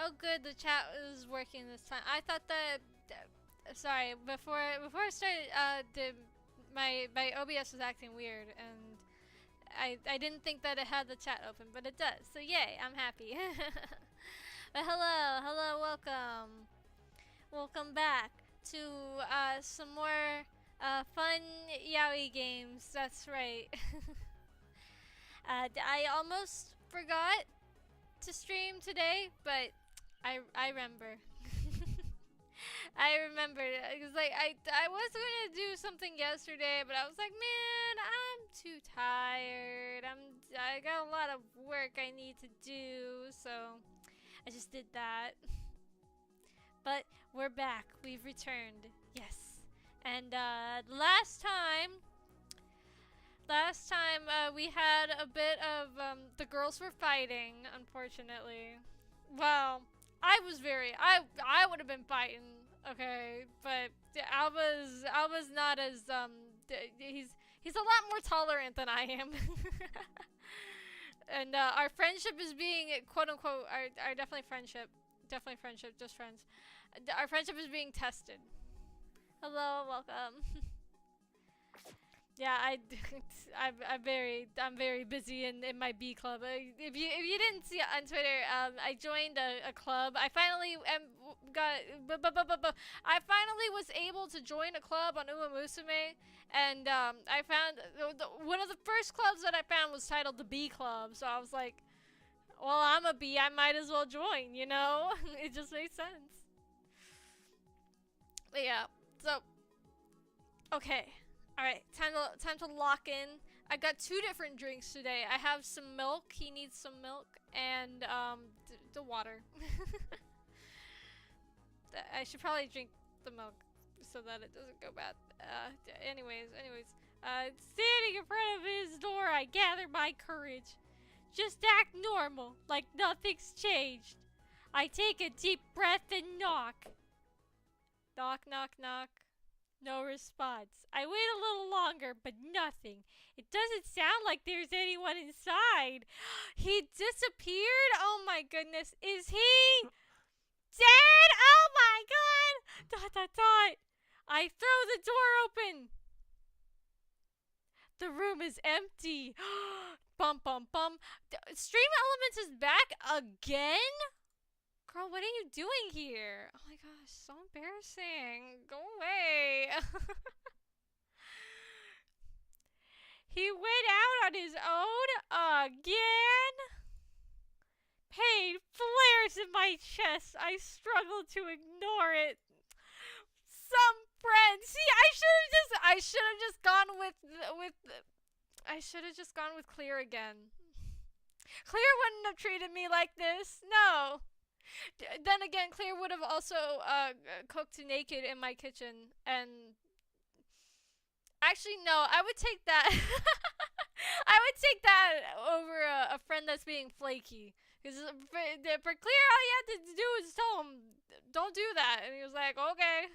how good the chat was working this time. I thought that. Sorry, before I started, my OBS was acting weird, and I didn't think that it had the chat open, but it does. So yay, I'm happy. But hello, welcome back to some more fun yaoi games. That's right. I almost forgot to stream today, but I remember. I remember. It was like I was gonna do something yesterday, but I was like, man, I'm too tired. I got a lot of work I need to do, so I just did that. But we're back. We've returned. Yes. And last time we had a bit of the girls were fighting, unfortunately. Well, I would have been fighting, okay, but Alba's not as he's a lot more tolerant than I am. And our friendship is being quote unquote our definitely friendship, just friends. Our friendship is being tested. Hello, welcome. Yeah, I'm very busy in my B club. If you didn't see it on Twitter, I joined a club. I finally I finally was able to join a club on Uma Musume, and I found one of the first clubs that I found was titled the B Club. So I was like, well, I'm a B, I might as well join. You know, it just makes sense. But yeah, so okay. Alright, time to lock in. I got 2 different drinks today. I have some milk, he needs some milk, and the water. I should probably drink the milk so that it doesn't go bad. Anyways, standing in front of his door, I gather my courage. Just act normal, like nothing's changed. I take a deep breath and knock. Knock, knock, knock. No response. I wait a little longer, but nothing. It doesn't sound like there's anyone inside. He disappeared? Oh my goodness. Is he dead? Oh my god! Dot dot dot. I throw the door open. The room is empty. Bum bum bum. Stream Elements is back again? Girl, what are you doing here? Oh my gosh, so embarrassing. Go away. He went out on his own again? Pain flares in my chest. I struggle to ignore it. Some friend. See, I should have just gone with Clear again. Clear wouldn't have treated me like this. No. Then again, Clear would have also cooked naked in my kitchen, and actually no, I would take that. I would take that over a friend that's being flaky. Because for Clear, all you had to do was tell him, "Don't do that," and he was like, "Okay."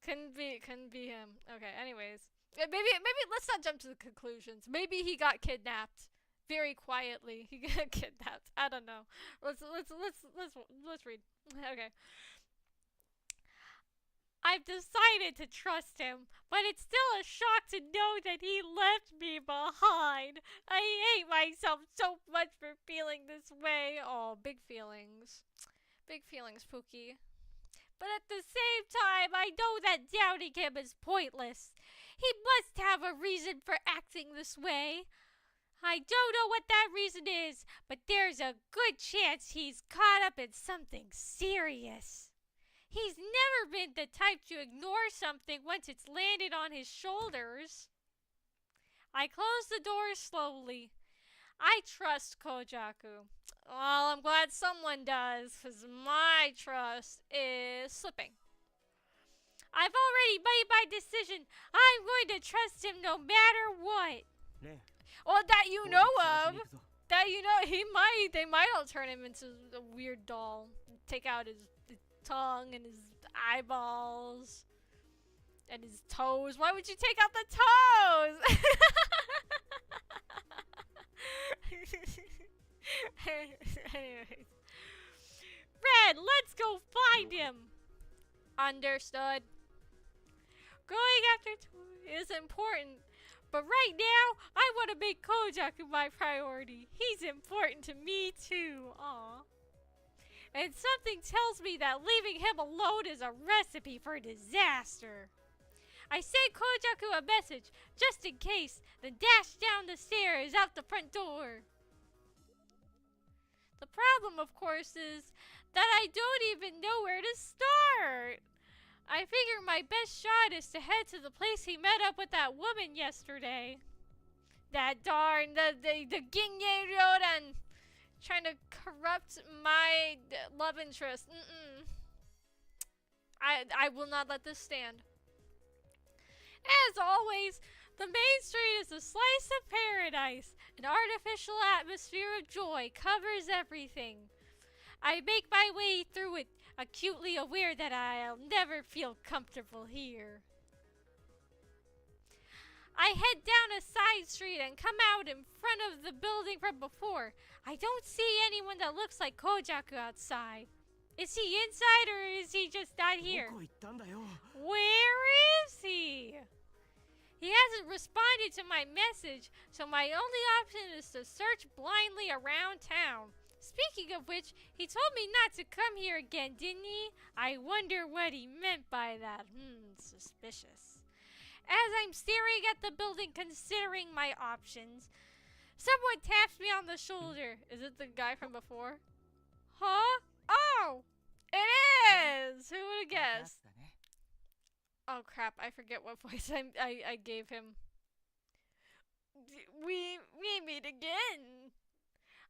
couldn't be him. Okay. Anyways, maybe let's not jump to the conclusions. Maybe he got kidnapped. Very quietly, he got kidnapped. I don't know. Let's read. Okay. I've decided to trust him, but it's still a shock to know that he left me behind. I hate myself so much for feeling this way. Oh, big feelings. Big feelings, Pookie. But at the same time, I know that doubting him is pointless. He must have a reason for acting this way. I don't know what that reason is, but there's a good chance he's caught up in something serious. He's never been the type to ignore something once it's landed on his shoulders. I close the door slowly. I trust Kojaku. Well, I'm glad someone does, because my trust is slipping. I've already made my decision. I'm going to trust him no matter what. Well, that you know of. That you know, they might all turn him into a weird doll. Take out his tongue and his eyeballs. And his toes. Why would you take out the toes? Anyways. then, let's go find him. Understood. Going after Toy is important, but right now, I want to make Kojaku my priority. He's important to me too. Aw. And something tells me that leaving him alone is a recipe for disaster. I send Kojaku a message, just in case, then dash down the stairs out the front door. The problem, of course, is that I don't even know where to start. I figure my best shot is to head to the place he met up with that woman yesterday. That darn, the Ginye Ryodan trying to corrupt my love interest. I will not let this stand. As always, the main street is a slice of paradise. An artificial atmosphere of joy covers everything. I make my way through it, acutely aware that I'll never feel comfortable here. I head down a side street and come out in front of the building from before. I don't see anyone that looks like Kojaku outside. Is he inside or is he just not here? Where is he? He hasn't responded to my message, so my only option is to search blindly around town. Speaking of which, he told me not to come here again, didn't he? I wonder what he meant by that. Suspicious. As I'm staring at the building considering my options, someone taps me on the shoulder. Is it the guy from before? Huh? Oh! It is! Who would have guessed? Oh crap, I forget what voice I gave him. We meet again.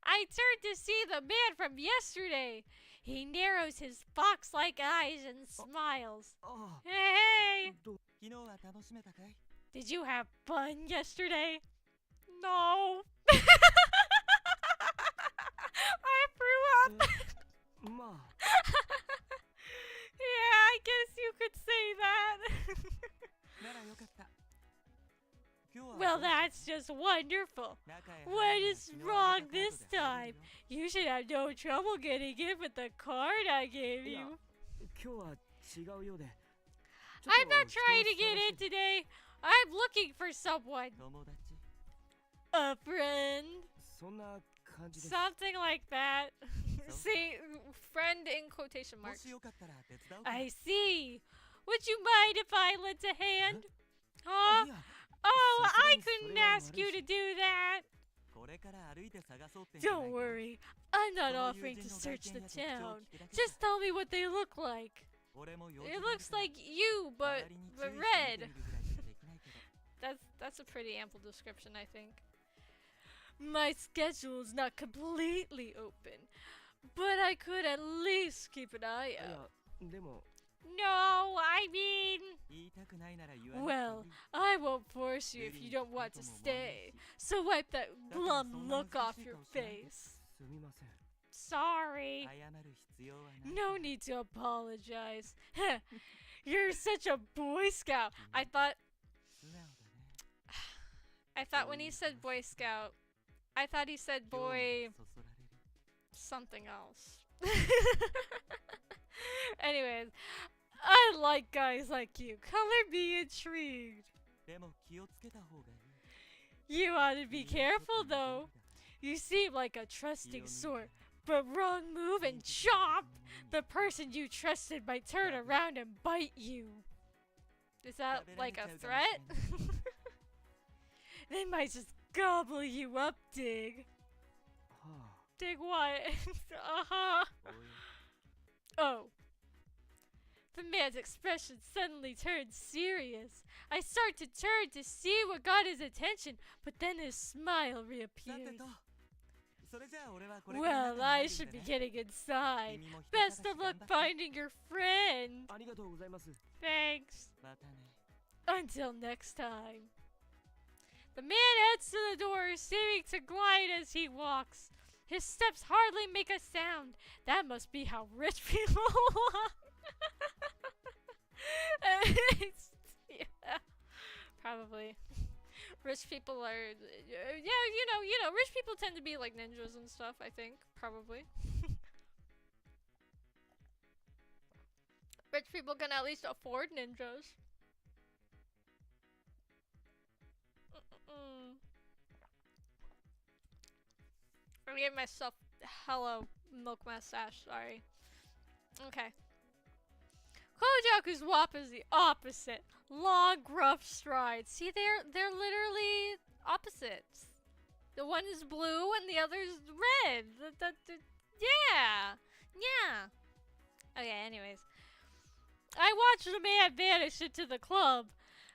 I turned to see the man from yesterday. He narrows his fox-like eyes and smiles. Hey! Did you have fun yesterday? No. I threw up. Yeah, I guess you could say that. Well, that's just wonderful. What is wrong this time? You should have no trouble getting in with the card I gave you. I'm not trying to get in today. I'm looking for someone. A friend. Something like that. See, friend in quotation marks. I see. Would you mind if I lent a hand? Huh? Oh, I couldn't ask you to do that. Don't worry. I'm not offering to search the town. Just tell me what they look like. It looks like you, but red. That's a pretty ample description, I think. My schedule's not completely open, but I could at least keep an eye out. No, I mean... Well, I won't force you if you don't want to stay, so wipe that glum look off your face. Sorry. No need to apologize. You're such a Boy Scout. I thought when he said Boy Scout, I thought he said boy something else. Anyways, I like guys like you. Color me intrigued. You ought to be careful though. You seem like a trusting sort, but wrong move and chop! The person you trusted might turn around and bite you. Is that like a threat? They might just gobble you up, Dig. Dig what? Oh. The man's expression suddenly turned serious. I start to turn to see what got his attention, but then his smile reappeared. Well, I should be getting inside. Best of luck finding your friend. Thanks. Until next time. The man heads to the door, seeming to glide as he walks. His steps hardly make a sound. That must be how rich people walk. Yeah, probably. Rich people are, yeah, you know, rich people tend to be like ninjas and stuff, I think, probably. Rich people can at least afford ninjas. I gave myself hello milk mustache, sorry. Okay. Kojaku's wop is the opposite. Long, gruff strides. See, they're literally opposites. The one is blue and the other is red. Yeah. Yeah. Okay, anyways. I watched the man vanish into the club.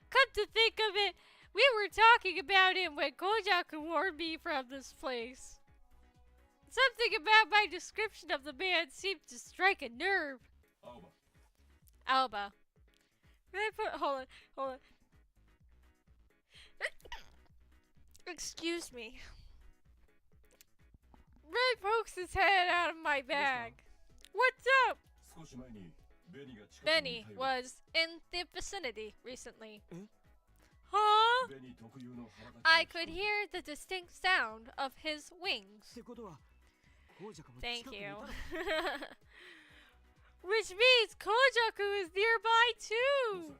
Come to think of it, we were talking about him when Kojaku warned me from this place. Something about my description of the man seemed to strike a nerve. Alba. Hold on. Excuse me. Ray pokes his head out of my bag. What's up? Benny was in the vicinity recently. Huh? I could hear the distinct sound of his wings. Thank you. Which means Kojaku is nearby too.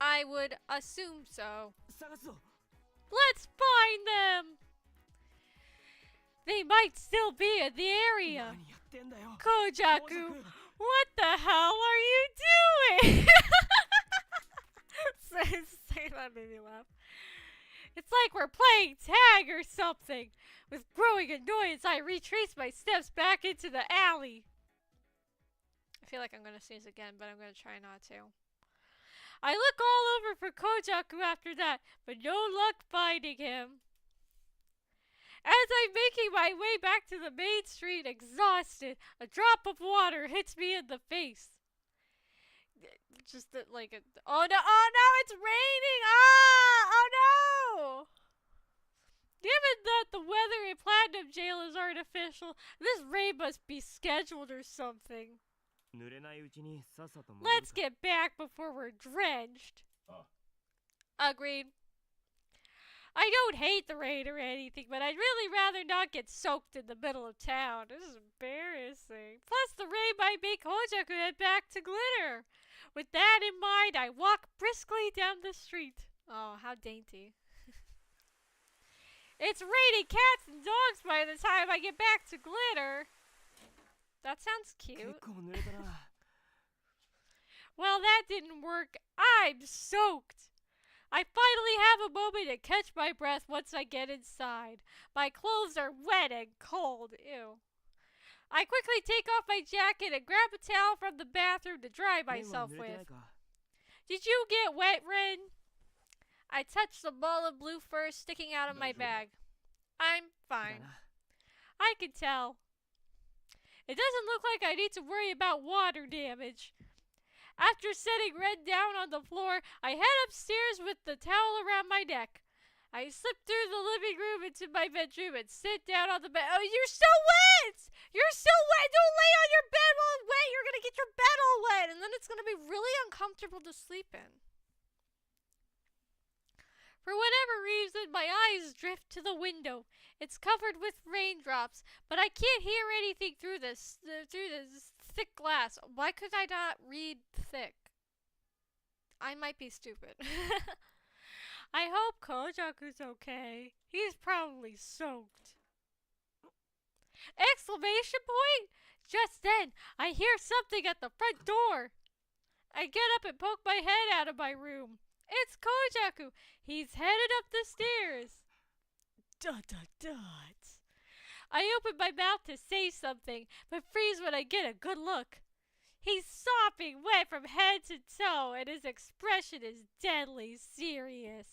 I would assume so. Let's find them. They might still be in the area. Kojaku, what the hell are you doing? That made me laugh. It's like we're playing tag or something. With growing annoyance, I retrace my steps back into the alley. I feel like I'm gonna sneeze again, but I'm gonna try not to. I look all over for Kojaku after that, but no luck finding him. As I'm making my way back to the main street, exhausted, a drop of water hits me in the face. Just like a, oh no, it's raining! Oh no! Given that the weather in Platinum Jail is artificial, this rain must be scheduled or something. Let's get back before we're drenched. Agreed. I don't hate the rain or anything, but I'd really rather not get soaked in the middle of town. This is embarrassing. Plus, the rain might make Kojaku head back to Glitter. With that in mind, I walk briskly down the street. Oh, how dainty. It's raining cats and dogs by the time I get back to Glitter. That sounds cute. Well, that didn't work. I'm soaked. I finally have a moment to catch my breath once I get inside. My clothes are wet and cold. Ew. I quickly take off my jacket and grab a towel from the bathroom to dry myself with. Did you get wet, Ren? I touch the ball of blue fur sticking out of my bag. I'm fine. I can tell. It doesn't look like I need to worry about water damage. After setting Red down on the floor, I head upstairs with the towel around my neck. I slip through the living room into my bedroom and sit down on the bed. Oh, you're so wet! You're so wet! Don't lay on your bed while it's wet! You're gonna get your bed all wet! And then it's gonna be really uncomfortable to sleep in. For whatever reason, my eyes drift to the window. It's covered with raindrops, but I can't hear anything through this thick glass. Why could I not read thick? I might be stupid. I hope Kojaku's okay. He's probably soaked. Exclamation point! Just then, I hear something at the front door. I get up and poke my head out of my room. It's Kojaku. He's headed up the stairs. I open my mouth to say something, but freeze when I get a good look. He's sopping wet from head to toe, and his expression is deadly serious.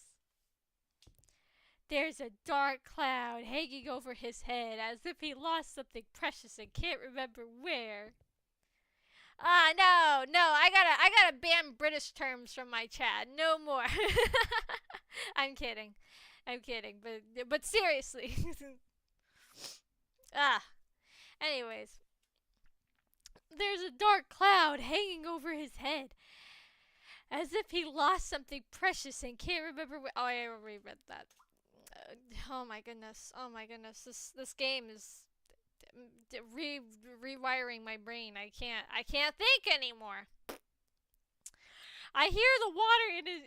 There's a dark cloud hanging over his head, as if he lost something precious and can't remember where. No, I gotta ban British terms from my chat. No more. I'm kidding, but seriously. Anyways, there's a dark cloud hanging over his head, as if he lost something precious and can't remember where. Oh, I already read that. Oh my goodness. This game is rewiring my brain. I can't think anymore. I hear the water in his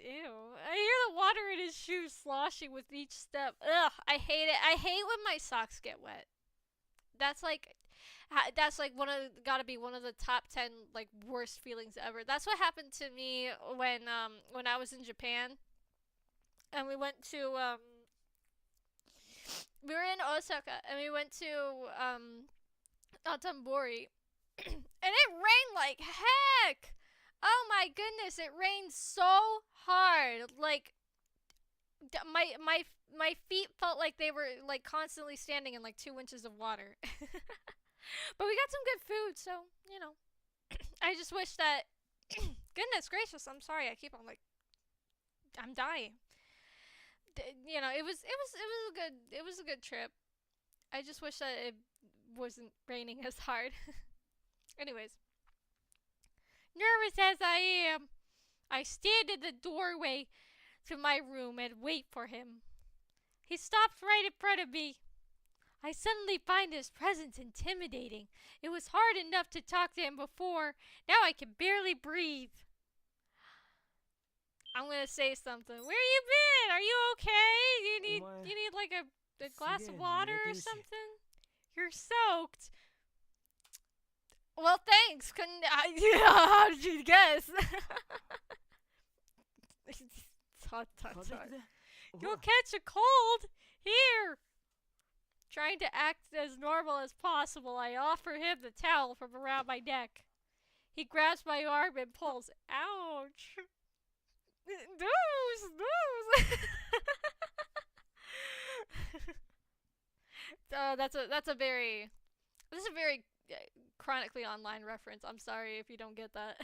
I hear the water in his shoes sloshing with each step. Ugh, I hate it. I hate when my socks get wet. That's like gotta be one of the top 10 like worst feelings ever. That's what happened to me when I was in Japan and we were in Osaka and we went to Atambori and it rained like heck. Oh my goodness, it rained so hard. Like my feet felt like they were like constantly standing in like 2 inches of water. But we got some good food, so, you know. I just wish that goodness gracious, I'm sorry. I keep on like I'm dying. You know, it was a good trip. I just wish that it wasn't raining as hard. Anyways, nervous as I am, I stand in the doorway to my room and wait for him. He stops right in front of me. I suddenly find his presence intimidating. It was hard enough to talk to him before. Now I can barely breathe. I'm gonna say something. Where you been? Are you okay? You need like a glass of water or something? You're soaked. Well, thanks. How did you guess? You'll catch a cold. Here. Trying to act as normal as possible, I offer him the towel from around my neck. He grabs my arm and pulls. Ouch. Nose. That's a very chronically online reference. I'm sorry if you don't get that. ...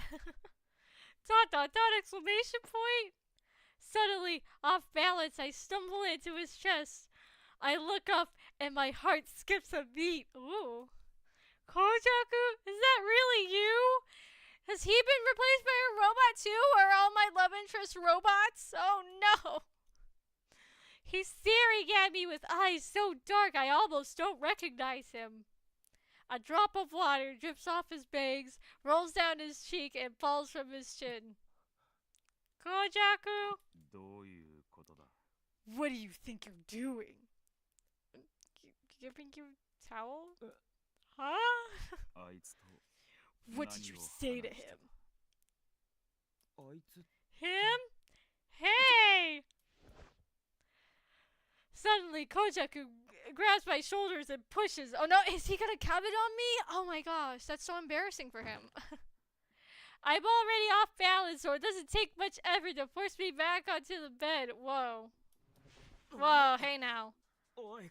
exclamation point. Suddenly, off balance, I stumble into his chest. I look up and my heart skips a beat. Ooh. Kojaku, is that really you? Has he been replaced by a robot too? Are all my love interests robots? Oh no. He's staring at me with eyes so dark I almost don't recognize him. A drop of water drips off his bangs, rolls down his cheek, and falls from his chin. Kojaku? What do you think you're doing? Giving you a towel? Huh? What did you say to him? Him? Hey! Suddenly, Kojaku grabs my shoulders and pushes. Oh no, is he gonna come in on me? Oh my gosh, that's so embarrassing for him. I'm already off balance, so it doesn't take much effort to force me back onto the bed. Whoa. Whoa, hey now.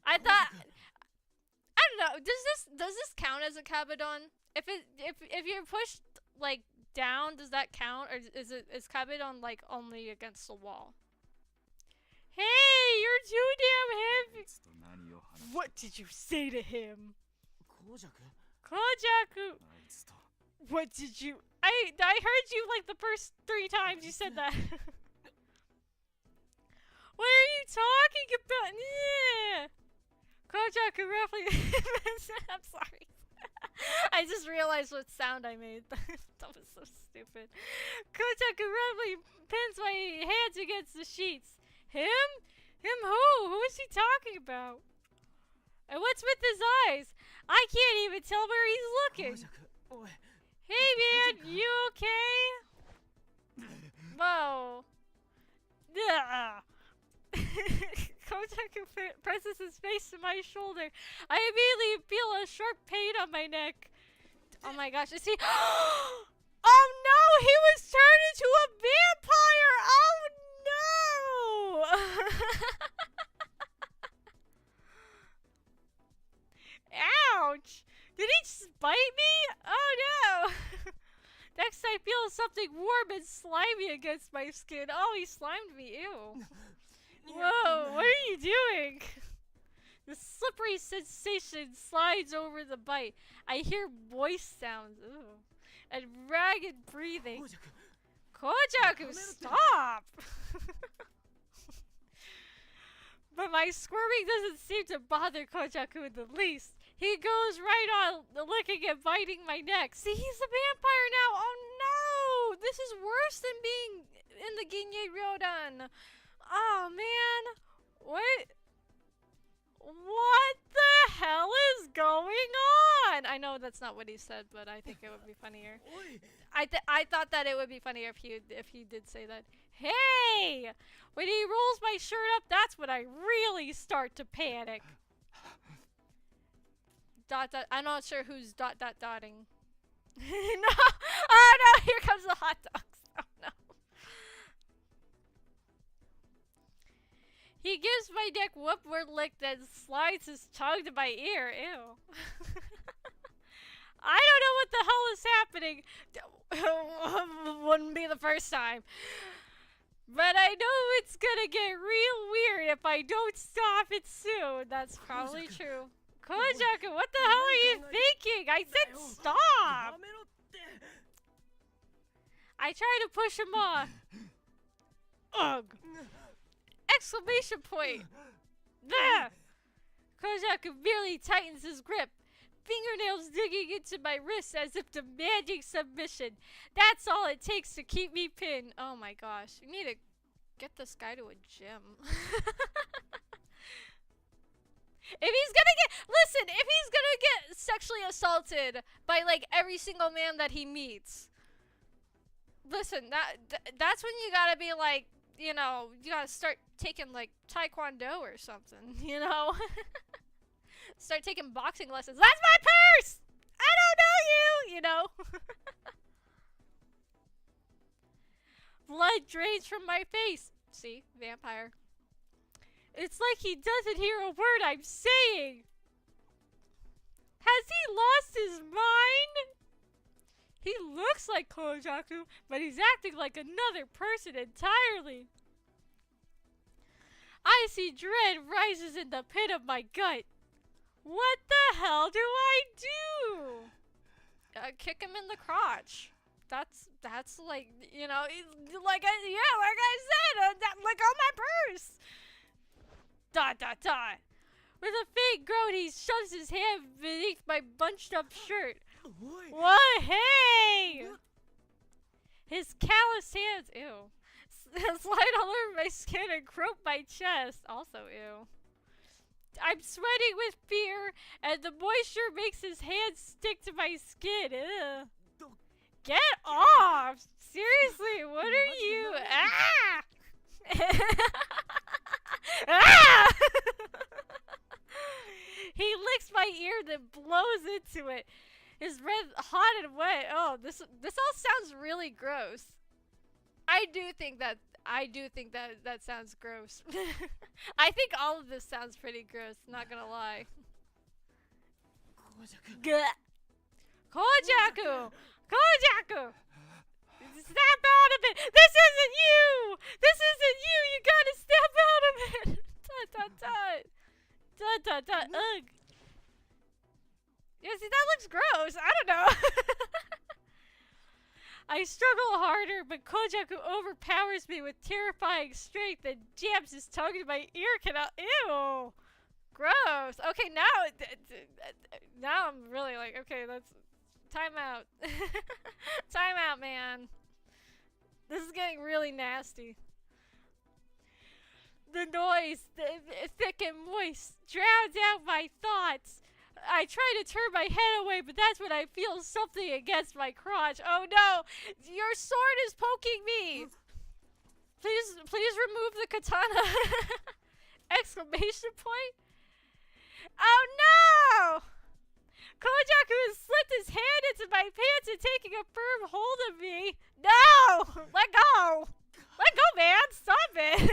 I thought... I don't know. Does this count as a kabedon? If you're pushed like down, does that count, or is kabedon like only against the wall? Hey, you're too damn heavy. What did you say to him? Kojaku. What did you? I heard you like the first 3 times you said that. What are you talking about? Yeah. Kojaku roughly. I'm sorry. I just realized what sound I made. That was so stupid. Kojaku roughly pins my hands against the sheets. Him? Him who? Who is he talking about? And what's with his eyes? I can't even tell where he's looking. Hey man, you okay? Whoa. Kojaku presses his face to my shoulder. I immediately feel a sharp pain on my neck. Oh my gosh, is he... Oh no, he was turned into a vampire! Oh no! Ouch! Did he bite me? Oh no! Next I feel something warm and slimy against my skin. Oh, he slimed me, ew. Whoa, what are you doing? The slippery sensation slides over the bite. I hear voice sounds, ooh, and ragged breathing. Kojaku, stop! But my squirming doesn't seem to bother Kojaku in the least. He goes right on licking and biting my neck. See, he's a vampire now. Oh no! This is worse than being in the Ginye Ryodan. Oh man, what? What the hell is going on? I know that's not what he said, but I think it would be funnier. I thought that it would be funnier if he did say that. Hey! When he rolls my shirt up, that's when I really start to panic. I'm not sure who's dotting. No! Oh no! Here comes the hot dogs. Oh no. He gives my neck whoop-word lick, then slides his tongue to my ear. Ew. I don't know what the hell is happening. Wouldn't be the first time. But I know it's gonna get real weird if I don't stop it soon. That's probably true. Kojaku, what the hell are you thinking? I said stop! I try to push him off. Ugh! Exclamation point! There! Kojaku merely tightens his grip, fingernails digging into my wrist as if demanding submission. That's all it takes to keep me pinned. Oh my gosh, you need to get this guy to a gym. If he's gonna get sexually assaulted by like every single man that he meets, listen, that's when you gotta be like, you know, you gotta start taking like taekwondo or something, you know? Start taking boxing lessons. That's my purse! I don't know you, you know? Blood drains from my face. See? Vampire. It's like he doesn't hear a word I'm saying. Has he lost his mind? He looks like Kojaku, but he's acting like another person entirely. I see dread rises in the pit of my gut. What the hell do I do? Kick him in the crotch. That's like, you know, like I said, like on my purse. Dot dot dot. With a faint groan, he shoves his hand beneath my bunched up shirt. What? Hey! His calloused hands, ew, slide all over my skin and grope my chest. Also, ew. I'm sweating with fear, and the moisture makes his hands stick to my skin. Ew. Get off! Seriously, what are you? Ah! Ah! He licks my ear, then blows into it. His breath hot and wet. Oh, this all sounds really gross. I do think that sounds gross. I think all of this sounds pretty gross, not gonna lie. Kojaku! Kojaku! Snap out of it! This isn't you! This isn't you! You gotta snap out of it! Dot dot dot. Dot dot dot. Ugh. Yeah, see, that looks gross. I don't know. I struggle harder, but Kojaku overpowers me with terrifying strength and jams his tongue in my ear canal. Ew. Gross. Okay, now I'm really like, okay, that's... Time out. Time out, man. This is getting really nasty. The noise, thick and moist, drowns out my thoughts. I try to turn my head away, but that's when I feel something against my crotch. Oh no! Your sword is poking me! Please remove the katana. Exclamation point. Oh no! Kojaku has slipped his hand into my pants and taking a firm hold of me. No! Let go! Let go, man! Stop it!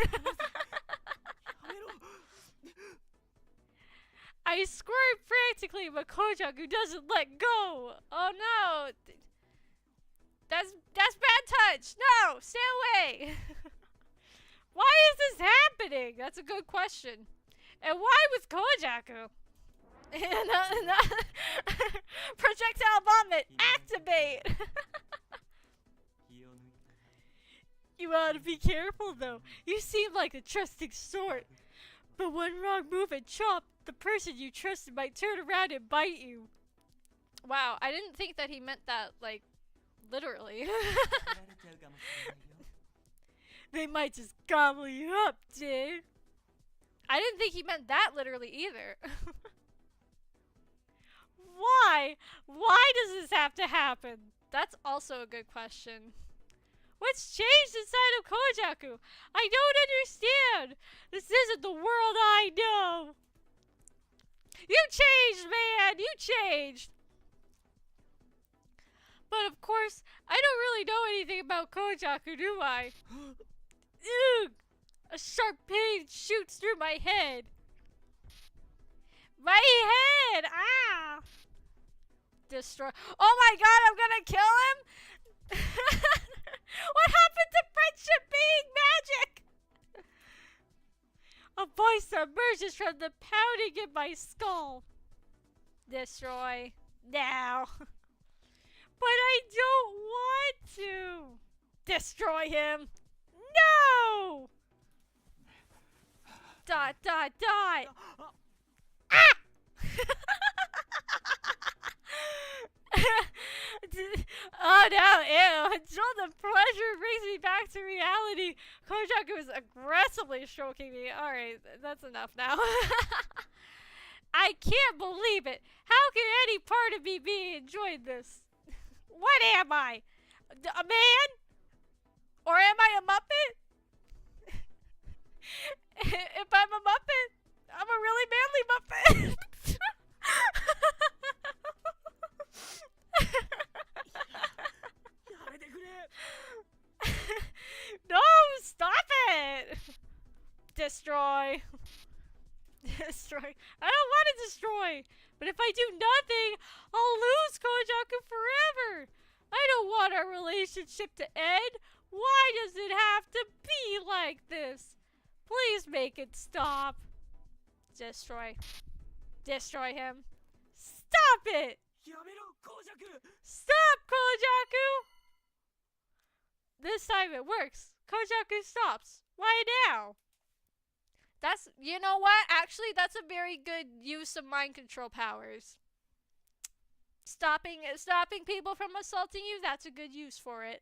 I squirt frantically, but Kojaku doesn't let go. Oh no! That's bad touch! No! Stay away! Why is this happening? That's a good question. And why with Kojaku? Projectile vomit! Activate! You ought to be careful though. You seem like a trusting sort. But one wrong move and chop, the person you trusted might turn around and bite you. Wow, I didn't think that he meant that, like, literally. They might just gobble you up, dude. I didn't think he meant that literally either. Why? Why does this have to happen? That's also a good question. What's changed inside of Kojaku? I don't understand. This isn't the world I know. You changed, man. You changed. But of course, I don't really know anything about Kojaku, do I? Ugh! A sharp pain shoots through my head. My head! Ah! Destroy. Oh my god, I'm gonna kill him? What happened to friendship being magic? A voice emerges from the pounding in my skull. Destroy. Now. But I don't want to. Destroy him. No! Dot, dot, dot. Ah! Oh no, ew. Until the pleasure brings me back to reality. Kojaku is aggressively stroking me. Alright, that's enough now. I can't believe it. How can any part of me be enjoying this? What am I? A man? Or am I a Muppet? If I'm a Muppet, I'm a really manly Muppet. No, stop it! Destroy. Destroy. I don't want to destroy. But if I do nothing, I'll lose Kojaku forever. I don't want our relationship to end. Why does it have to be like this? Please make it stop. Destroy. Destroy him. Stop it! Stop, Kojaku! This time it works. Kojaku stops. Why now? That's, you know what? Actually, that's a very good use of mind control powers. Stopping people from assaulting you, that's a good use for it.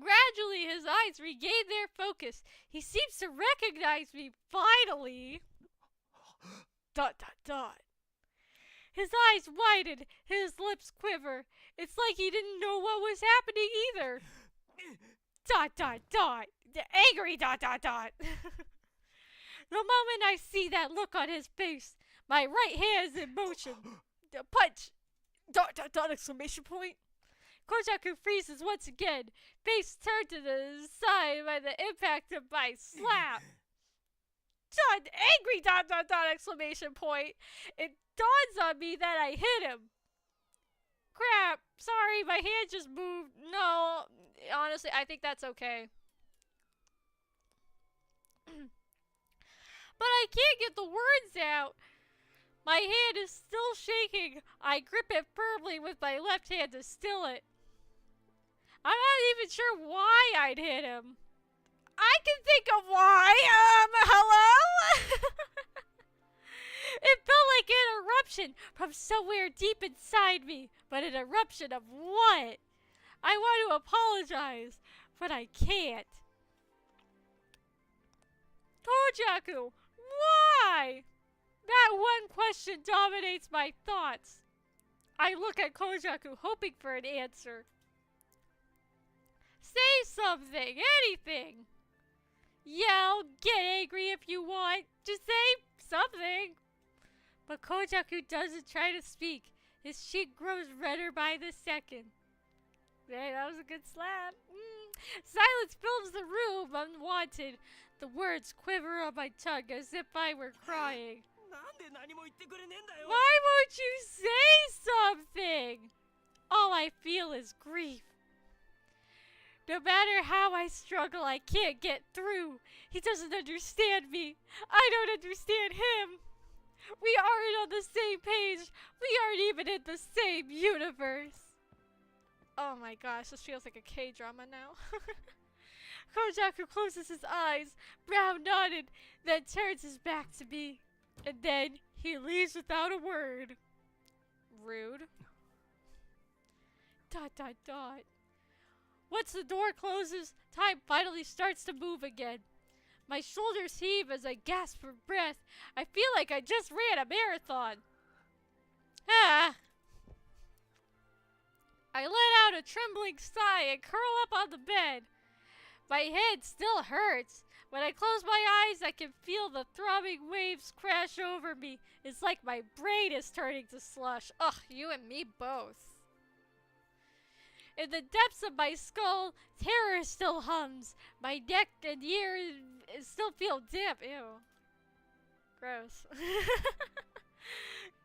Gradually, his eyes regain their focus. He seems to recognize me, finally. Dot, dot, dot. His eyes widen, his lips quiver. It's like he didn't know what was happening either. Dot, dot, dot. Angry dot, dot, dot. The moment I see that look on his face, my right hand is in motion. Punch! Dot, dot, dot, exclamation point. Kojaku freezes once again, face turned to the side by the impact of my slap. Dot, angry dot, dot, dot, exclamation point. It dawns on me that I hit him. Crap, sorry, my hand just moved. No, honestly, I think that's okay. But I can't get the words out. My hand is still shaking. I grip it firmly with my left hand to still it. I'm not even sure why I'd hit him. I can think of why. Hello? It felt like an eruption from somewhere deep inside me. But an eruption of what? I want to apologize, but I can't. Kojaku, why? That one question dominates my thoughts. I look at Kojaku, hoping for an answer. Say something, anything. Yell, get angry if you want. Just say something. But Kojaku doesn't try to speak. His cheek grows redder by the second. Hey, that was a good slap. Silence fills the room, unwanted. The words quiver on my tongue as if I were crying. Why won't you say something? All I feel is grief. No matter how I struggle, I can't get through. He doesn't understand me. I don't understand him. We aren't on the same page. We aren't even in the same universe. Oh my gosh, this feels like a K-drama now. Kojaku closes his eyes, brow nodded, then turns his back to me. And then he leaves without a word. Rude. Dot, dot, dot. once the door closes, time finally starts to move again. My shoulders heave as I gasp for breath. I feel like I just ran a marathon. Ah. I let out a trembling sigh and curl up on the bed. My head still hurts. When I close my eyes, I can feel the throbbing waves crash over me. It's like my brain is turning to slush. Ugh, you and me both. In the depths of my skull, terror still hums. My neck and ears still feel damp. Ew. Gross.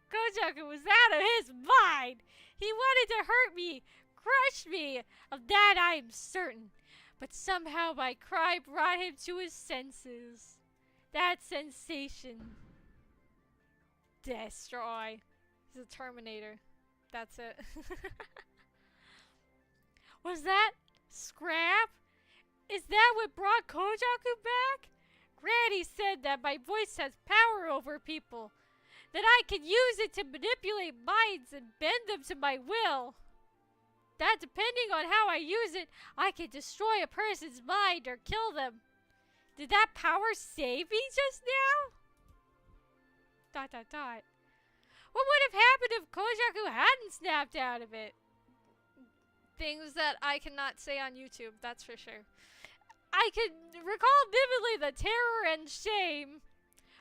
Kojaku was out of his mind. He wanted to hurt me, crush me. Of that I am certain. But somehow my cry brought him to his senses. That sensation. Destroy. He's a Terminator. That's it. Was that scrap? Is that what brought Kojaku back? Granny said that my voice has power over people. That I can use it to manipulate minds and bend them to my will. That depending on how I use it, I can destroy a person's mind or kill them. Did that power save me just now? ... What would have happened if Kojaku hadn't snapped out of it? Things that I cannot say on YouTube, that's for sure. I can recall vividly the terror and shame.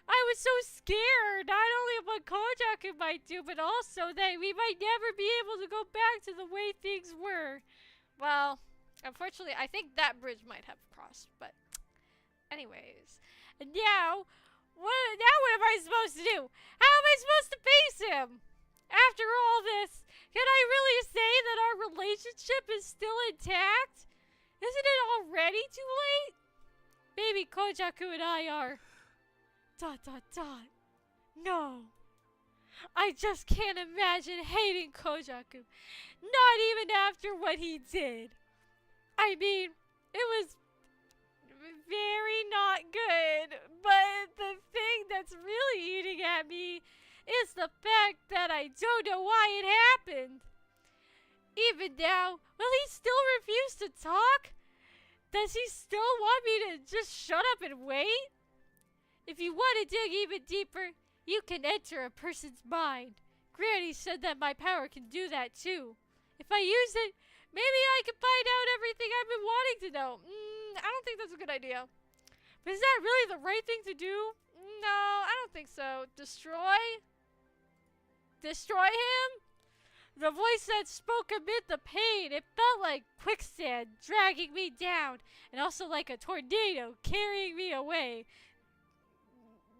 I was so scared, not only of what Kojaku might do, but also that we might never be able to go back to the way things were. Well, unfortunately, I think that bridge might have crossed, but anyways. And now, what am I supposed to do? How am I supposed to face him? After all this, can I really say that our relationship is still intact? Isn't it already too late? Maybe Kojaku and I are... ... No. I just can't imagine hating Kojaku. Not even after what he did. I mean, it was very not good. But the thing that's really eating at me is the fact that I don't know why it happened. Even now, will he still refuse to talk? Does he still want me to just shut up and wait? If you want to dig even deeper, you can enter a person's mind. Granny said that my power can do that too. If I use it, maybe I can find out everything I've been wanting to know. I don't think that's a good idea. But is that really the right thing to do? No, I don't think so. Destroy? Destroy him? The voice that spoke amid the pain, it felt like quicksand dragging me down, and also like a tornado carrying me away.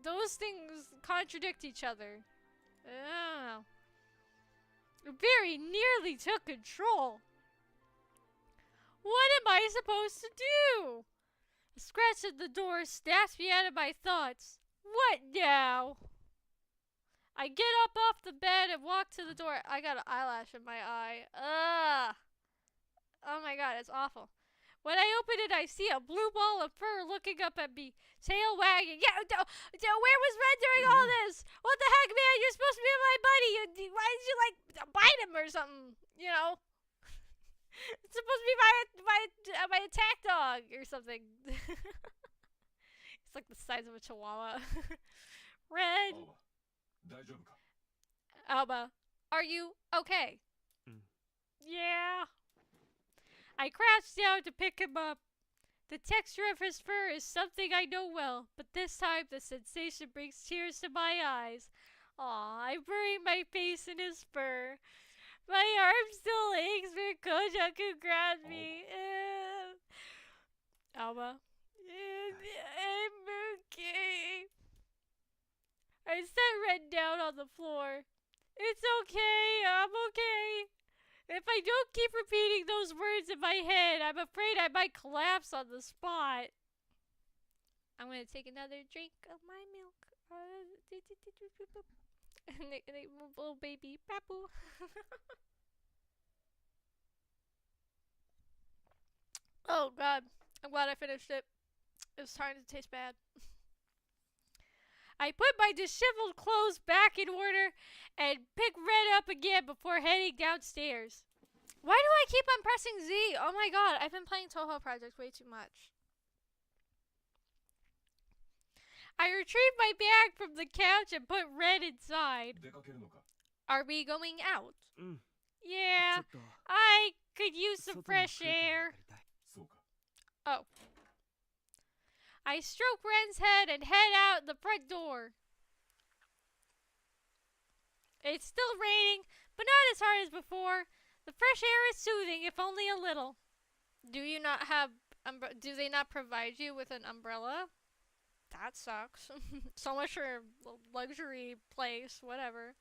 Those things contradict each other. I don't know. It very nearly took control. What am I supposed to do? A scratch at the door snaps me out of my thoughts. What now? I get up off the bed and walk to the door. I got an eyelash in my eye. Ugh. Oh my god, it's awful. When I open it, I see a blue ball of fur looking up at me, tail wagging. Yeah, where was Red during all this? What the heck, man? You're supposed to be my buddy. Why did you, like, bite him or something? You know? It's supposed to be my attack dog or something. It's like the size of a chihuahua. Red. Alba, are you okay? Yeah. I crouched down to pick him up. The texture of his fur is something I know well, but this time the sensation brings tears to my eyes. Aw, I bury my face in his fur. My arm still aches when Kojaku grabbed me. Alba. I'm okay. I set Red down on the floor. It's okay, I'm okay. If I don't keep repeating those words in my head, I'm afraid I might collapse on the spot. I'm gonna take another drink of my milk. Little baby Papu. Oh god, I'm glad I finished it. It was starting to taste bad. I put my disheveled clothes back in order and pick Red up again before heading downstairs. Why do I keep on pressing Z? Oh my god, I've been playing Toho Project way too much. I retrieved my bag from the couch and put Red inside. Are we going out? Yeah, I could use some fresh air. Oh. I stroke Ren's head and head out the front door. It's still raining, but not as hard as before. The fresh air is soothing, if only a little. Do you not have do they not provide you with an umbrella? That sucks. So much for a luxury place, whatever.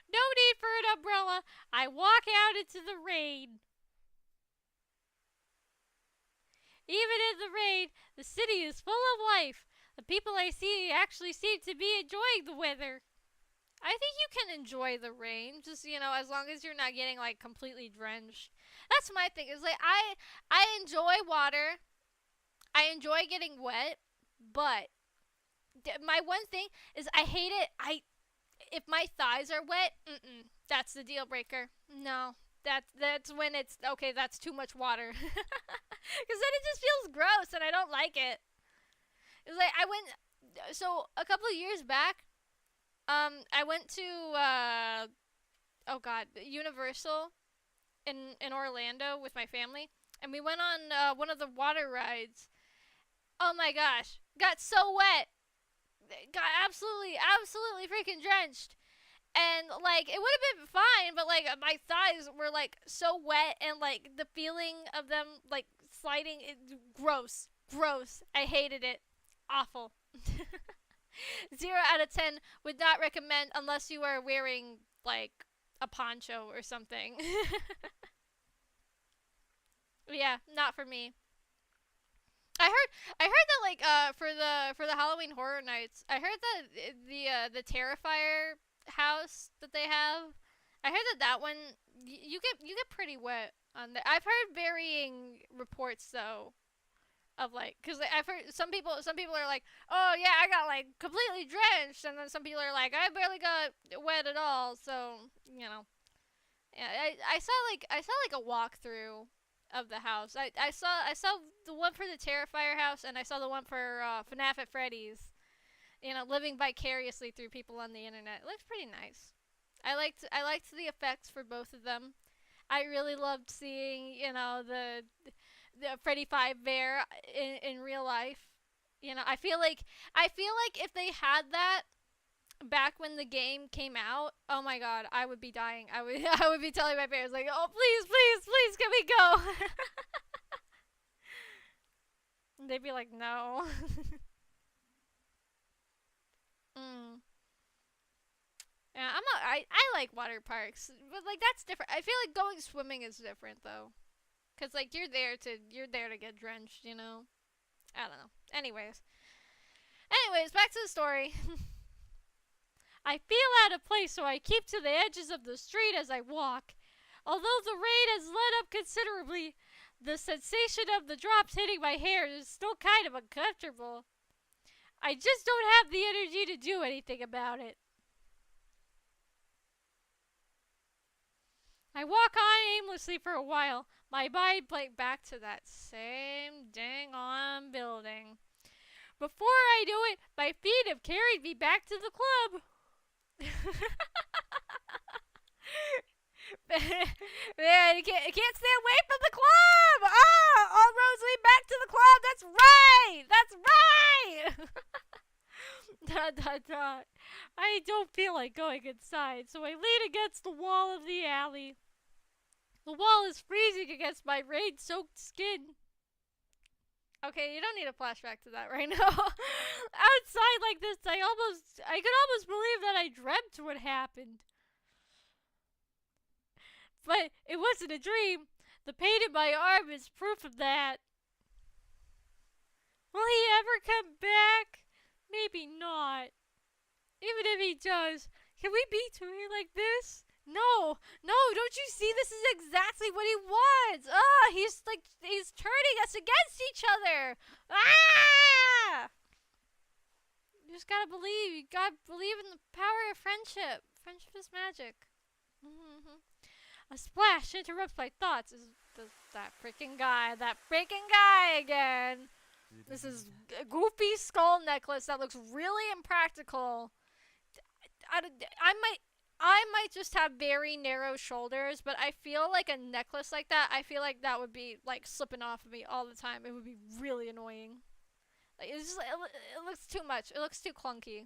No need for an umbrella. I walk out into the rain. Even in the rain, the city is full of life. The people I see actually seem to be enjoying the weather. I think you can enjoy the rain, just, you know, as long as you're not getting, like, completely drenched. That's my thing, is, like, I enjoy water. I enjoy getting wet, but my one thing is I hate it. If my thighs are wet, that's the deal breaker. No, that's when it's, okay, that's too much water. Because then it just feels gross, and I don't like it. It's like, so a couple of years back, I went to, Universal in Orlando with my family, and we went on one of the water rides. Oh my gosh, got so wet, got absolutely freaking drenched, and like it would have been fine, but like my thighs were like so wet, and like the feeling of them like sliding, gross. I hated it, awful. 0 out of 10 would not recommend unless you are wearing like a poncho or something. Yeah, not for me. I heard that like for the Halloween Horror Nights, I heard that the Terrifier house that they have, I heard that one you get pretty wet on there. I've heard varying reports though of like, cuz I've heard some people are like, "Oh yeah, I got like completely drenched," and then some people are like, "I barely got wet at all." So, you know. Yeah, I saw like a walkthrough of the house. I saw the one for the Terrifier house, and I saw the one for FNAF at Freddy's. You know, living vicariously through people on the internet. It looks pretty nice. I liked the effects for both of them. I really loved seeing, you know, the Freddy Fazbear in real life. You know, I feel like if they had that back when the game came out, oh my god, I would be dying. I would be telling my parents like, "Oh, please, can we go?" And they'd be like, "No." Yeah, I like water parks, but like that's different. I feel like going swimming is different though, cause like you're there to get drenched, you know. I don't know. Anyways, back to the story. I feel out of place, so I keep to the edges of the street as I walk. Although the rain has let up considerably, the sensation of the drops hitting my hair is still kind of uncomfortable. I just don't have the energy to do anything about it. I walk on aimlessly for a while, my mind blank back to that same dang on building. Before I know it, my feet have carried me back to the club. Man, you can't stay away from the club. All roads lead back to the club. That's right. ... I don't feel like going inside, so I lean against the wall of the alley. The wall is freezing against my rain-soaked skin. Okay, you don't need a flashback to that right now. Outside like this, I could almost believe that I dreamt what happened. But it wasn't a dream. The pain in my arm is proof of that. Will he ever come back? Maybe not. Even if he does, can we be together like this? No, don't you see? This is exactly what he wants. He's turning us against each other. You just gotta believe. You gotta believe in the power of friendship. Friendship is magic. A splash interrupts my thoughts. That freaking guy. That freaking guy again. This is a goofy skull necklace that looks really impractical. I might just have very narrow shoulders, but I feel like a necklace like that, I feel like that would be like slipping off of me all the time. It would be really annoying. Like it looks too much. It looks too clunky.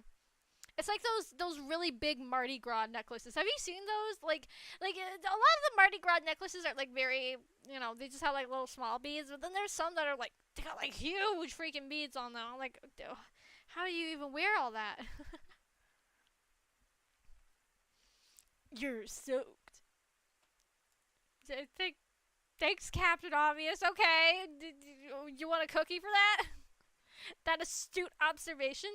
It's like those really big Mardi Gras necklaces. Have you seen those? Like a lot of the Mardi Gras necklaces are like very, they just have like little small beads, but then there's some that are like they got like huge freaking beads on them. I'm like, how do you even wear all that? You're soaked. Thanks, Captain Obvious. Okay, you want a cookie for that? That astute observation.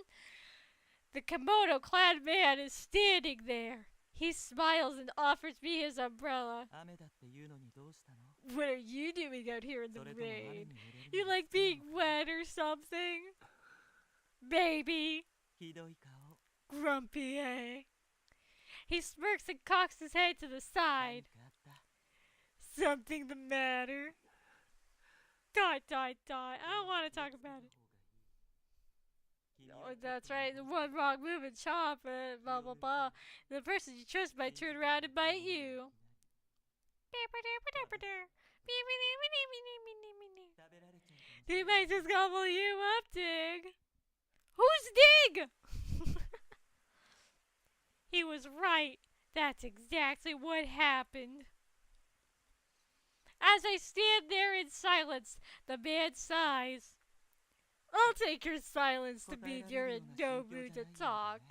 The kimono-clad man is standing there. He smiles and offers me his umbrella. What are you doing out here in the rain? You like being wet or something? Baby. Grumpy, eh? He smirks and cocks his head to the side. Something the matter? ... I don't want to talk about it. Oh, that's right. The one wrong move and chop, blah blah blah. The person you trust might turn around and bite you. They might just gobble you up, Dig. Who's Dig? He was right. That's exactly what happened. As I stand there in silence, the man sighs. I'll take your silence to mean you're in no mood to talk.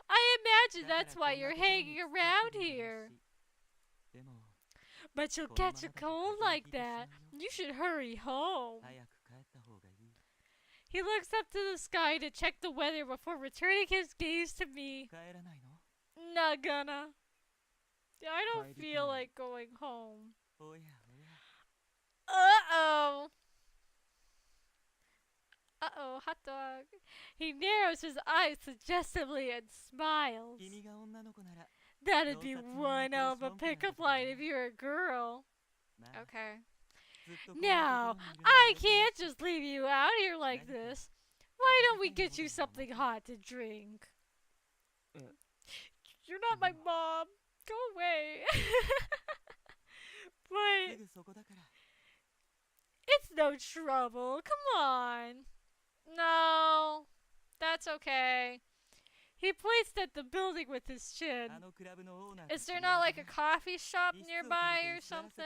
I imagine that's why you're hanging around here. But you'll catch a cold like that. You should hurry home. He looks up to the sky to check the weather before returning his gaze to me. Not gonna. I don't feel like going home. Uh-oh. Uh-oh, hot dog. He narrows his eyes suggestively and smiles. That'd be one hell of a pickup line if you're a girl. Okay. Now, I can't just leave you out here like this. Why don't we get you something hot to drink? You're not my mom. Go away. But it's no trouble. Come on. No, that's okay. He points at the building with his chin. Is there not like a coffee shop nearby or something?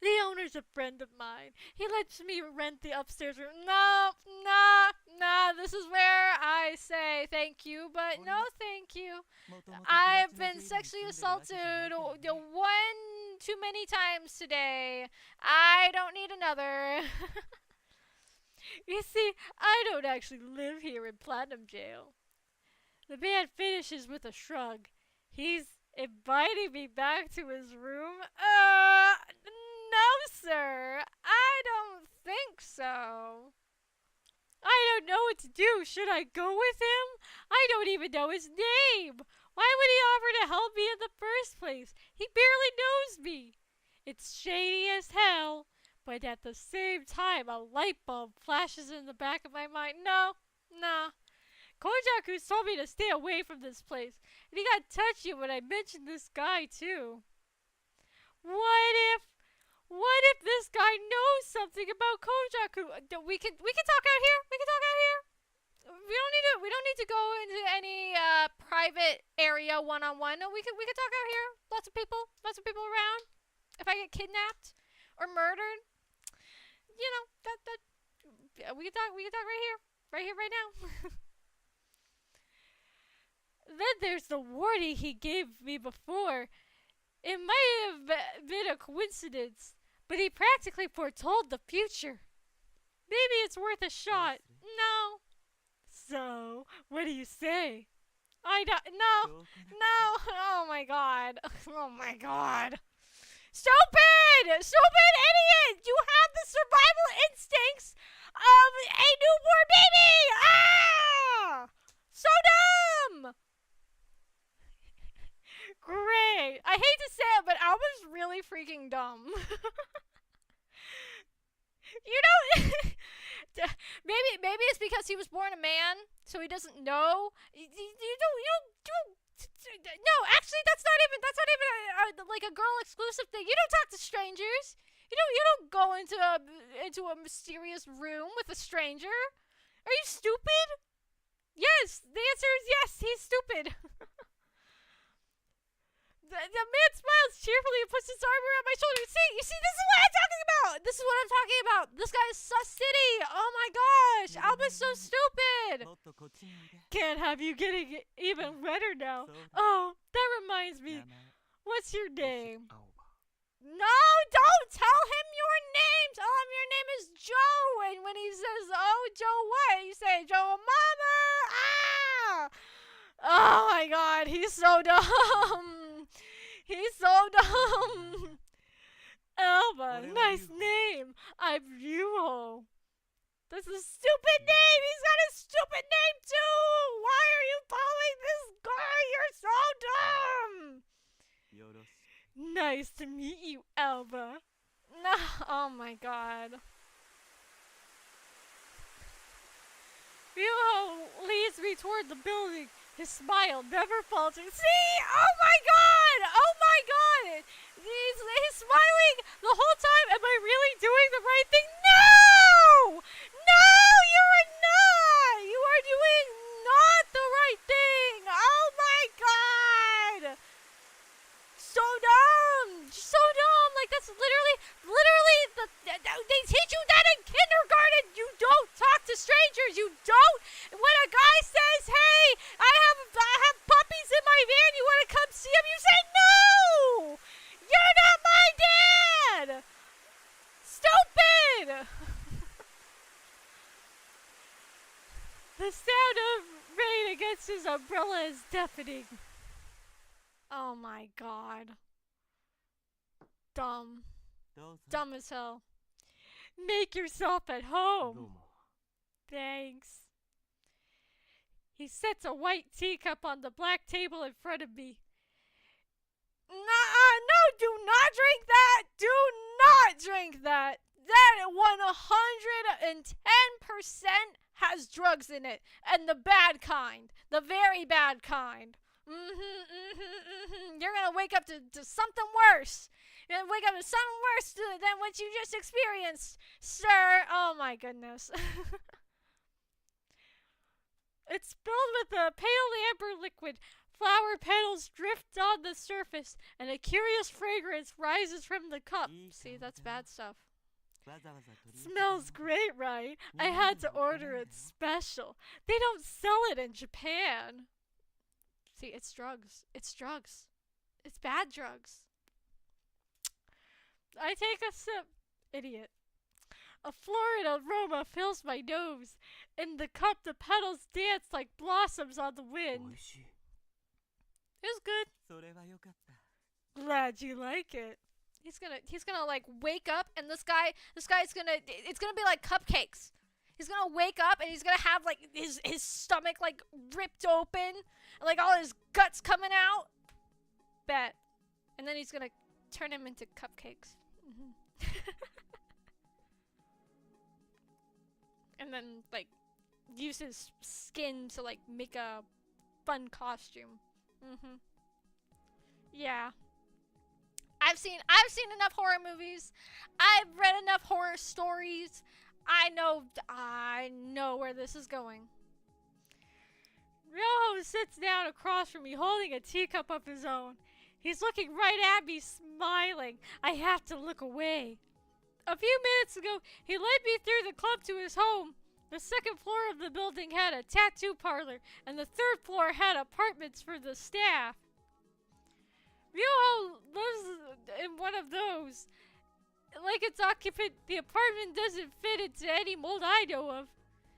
The owner's a friend of mine. He lets me rent the upstairs room. No, this is where I say thank you, but no thank you. I've been sexually assaulted one too many times today. I don't need another. You see, I don't actually live here in Platinum Jail. The man finishes with a shrug. He's inviting me back to his room? No, sir. I don't think so. I don't know what to do. Should I go with him? I don't even know his name. Why would he offer to help me in the first place? He barely knows me. It's shady as hell. But at the same time, a light bulb flashes in the back of my mind. No. Kojaku's told me to stay away from this place. And he got touchy when I mentioned this guy, too. What if this guy knows something about Kojaku? We can talk out here. We don't need to go into any private area one-on-one. No, we can talk out here. Lots of people around. If I get kidnapped or murdered, that we can talk right here, right now. Then there's the warning he gave me before. It might have been a coincidence, but he practically foretold the future. Maybe it's worth a shot. No. So, what do you say? No. Oh my god. Stupid idiot! You have the survival instincts of a newborn baby! Ah! So dumb! Great. I hate to really freaking dumb. You know, maybe it's because he was born a man, so he doesn't know. You don't. No, actually, that's not even like a girl exclusive thing. You don't talk to strangers. You don't go into a mysterious room with a stranger. Are you stupid? Yes, the answer is yes. He's stupid. The man smiles cheerfully and puts his arm around my shoulder. You see, this is what I'm talking about. This is what I'm talking about. This guy is sus city. Oh my gosh, Alba's so stupid. Can't have you getting even wetter now. Oh, that reminds me. What's your name? No, don't tell him your name. Tell him your name is Joe. And when he says, "Oh, Joe, what?" you say, "Joe, Mama." Ah! Oh my God, he's so dumb. He's so dumb. Alba, nice name. I'm Ryuho. That's a stupid name. He's got a stupid name too. Why are you following this guy? You're so dumb. Nice to meet you, Alba. Oh my God. Ryuho leads me toward the building. His smile never falters. See? Oh my God! Oh my God! He's smiling the whole time. Am I really doing the right thing? No! No, you are not! You are doing not the right thing! Oh my God! So dumb! So dumb! Like, that's literally, they teach you that in kindergarten! You don't talk to strangers! You don't! When a guy says, "Hey, I have puppies in my van, you want to come see them?" You say, "No! You're not my dad!" Stupid! The sound of rain against his umbrella is deafening. Oh my God. Dumb. Dumb as hell. Make yourself at home. Thanks. He sets a white teacup on the black table in front of me. No, do not drink that. Do not drink that. That 110% has drugs in it. And the bad kind. The very bad kind. You're going to wake up to something worse. You're going to wake up to something worse than what you just experienced, sir. Oh my goodness. It's filled with a pale amber liquid. Flower petals drift on the surface, and a curious fragrance rises from the cup. See, that's bad stuff. Smells great, right? I had to order it special. They don't sell it in Japan. See, it's drugs. It's drugs. It's bad drugs. I take a sip. Idiot. A florid aroma fills my nose. In the cup, the petals dance like blossoms on the wind. It was good. Glad you like it. He's gonna like wake up, and this guy's gonna, it's gonna be like cupcakes. He's gonna wake up, and he's gonna have like his stomach like ripped open, and like all his guts coming out. Bet. And then he's gonna turn him into cupcakes. And then like use his skin to like make a fun costume. Yeah. I've seen enough horror movies. I've read enough horror stories. I know where this is going. Ryoho sits down across from me, holding a teacup of his own. He's looking right at me, smiling. I have to look away. A few minutes ago, he led me through the club to his home. The second floor of the building had a tattoo parlor, and the third floor had apartments for the staff. Ryoho lives in one of those. Like its occupant, the apartment doesn't fit into any mold I know of.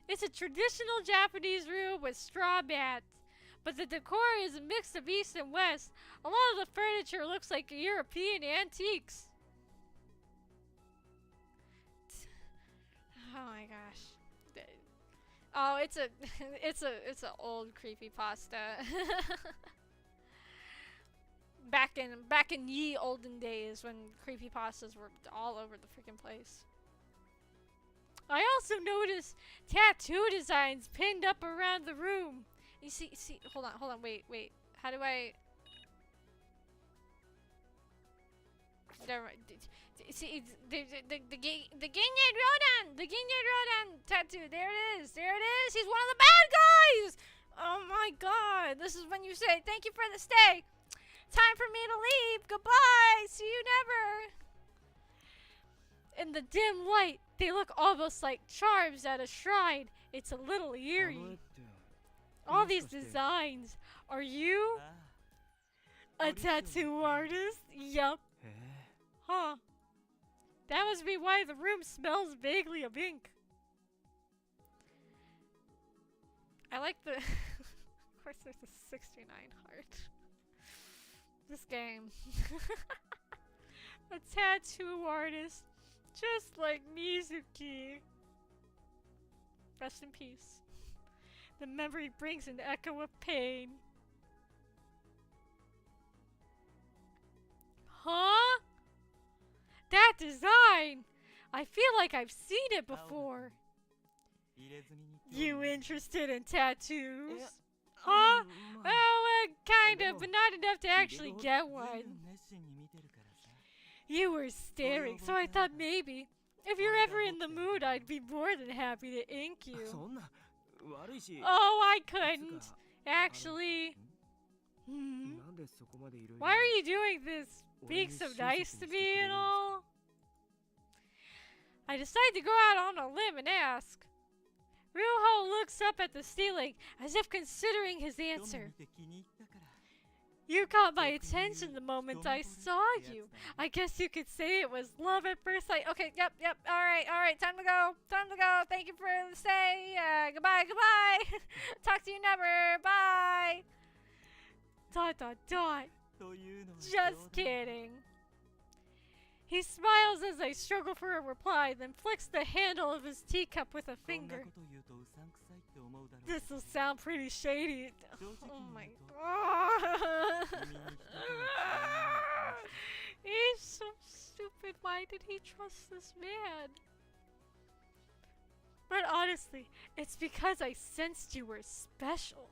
It's a traditional Japanese room with straw mats, but the decor is a mix of East and West. A lot of the furniture looks like European antiques. Oh my gosh. Oh, it's a old creepypasta. Back in ye olden days when creepypastas were all over the freaking place. I also noticed tattoo designs pinned up around the room. You see, hold on, wait. How do I... See, the Ginyard Rodan tattoo. There it is. He's one of the bad guys. Oh my god. This is when you say, thank you for the stay. Time for me to leave. Goodbye. See you never. In the dim light, they look almost like charms at a shrine. It's a little eerie. All these designs. Are you a tattoo artist? Yup. Huh. That must be why the room smells vaguely of ink. I like the... Of course there's a 69 heart. This game. A tattoo artist. Just like Mizuki. Rest in peace. The memory brings an echo of pain. Huh? That design! I feel like I've seen it before. You interested in tattoos? Huh? Well, kind of, but not enough to actually get one. You were staring, so I thought maybe, if you're ever in the mood, I'd be more than happy to ink you. Oh, I couldn't. Actually. Why are you doing this? Being so nice to me and all? I decided to go out on a limb and ask. Ryuho looks up at the ceiling, as if considering his answer. You caught my attention the moment I saw you. I guess you could say it was love at first sight. Okay, yep, alright, time to go. Thank you for the stay. Goodbye. Talk to you never, bye. ... Just kidding. He smiles as I struggle for a reply, then flicks the handle of his teacup with a finger. This'll sound pretty shady. Oh my god. He's so stupid. Why did he trust this man? But honestly, it's because I sensed you were special. ...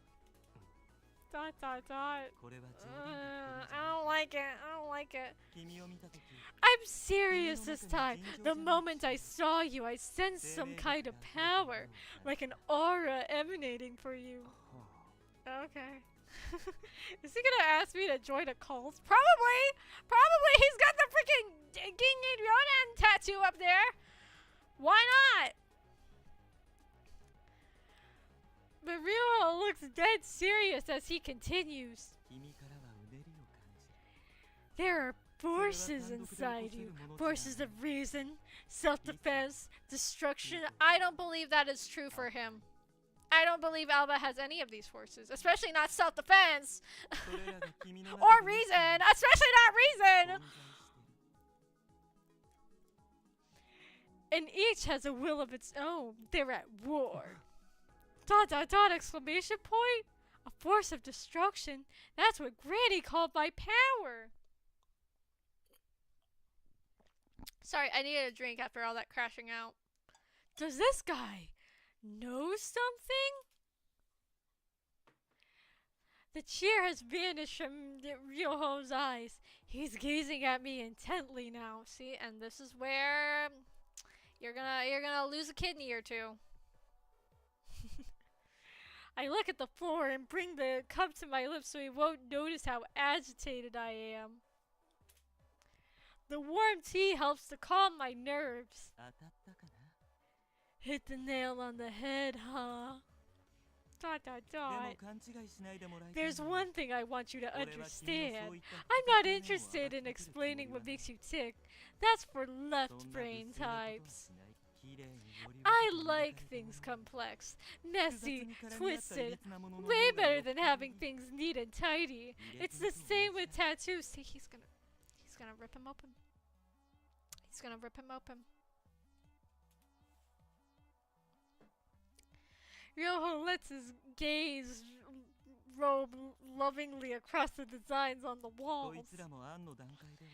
I don't like it. I'm serious this time. The moment I saw you, I sensed some kind of power, like an aura emanating for you. Okay. Is he gonna ask me to join a cult? Probably! He's got the freaking Ginyin Ryodan tattoo up there! Why not? But Ryuho looks dead serious as he continues. There are forces inside you. Forces of reason, self-defense, destruction. I don't believe that is true for him. I don't believe Alba has any of these forces. Especially not self-defense. Or reason. Especially not reason. And each has a will of its own. They're at war. ... exclamation point. A force of destruction. That's what Granny called my power. Sorry, I needed a drink after all that crashing out. Does this guy know something? The cheer has vanished from Ryoho's eyes. He's gazing at me intently now. See, and this is where you're gonna lose a kidney or two. I look at the floor and bring the cup to my lips so he won't notice how agitated I am. The warm tea helps to calm my nerves. Hit the nail on the head, huh? ... There's one thing I want you to understand. I'm not interested in explaining what makes you tick. That's for left brain types. I like things complex, messy, twisted. Way better than having things neat and tidy. It's the same with tattoos. See, he's gonna rip him open. Ryoho lets his gaze robe lovingly across the designs on the こ walls. いつらも案の段階では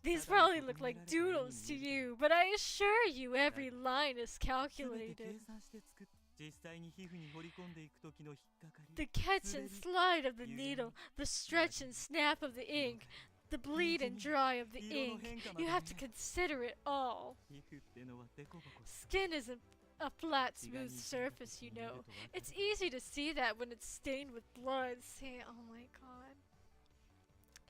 These probably look like doodles to you, but I assure you every line is 全て計 calculated. 算して作っ実際に皮膚に彫り込んでいく時の引っかかり The catch and slide of the needle, the stretch and snap of the ink, the bleed and dry of the ink. You have to consider it all. 皮膚ってのはデコボコ Skin isn't a flat, smooth surface, you know. It's easy to see that when it's stained with blood. See, oh my god.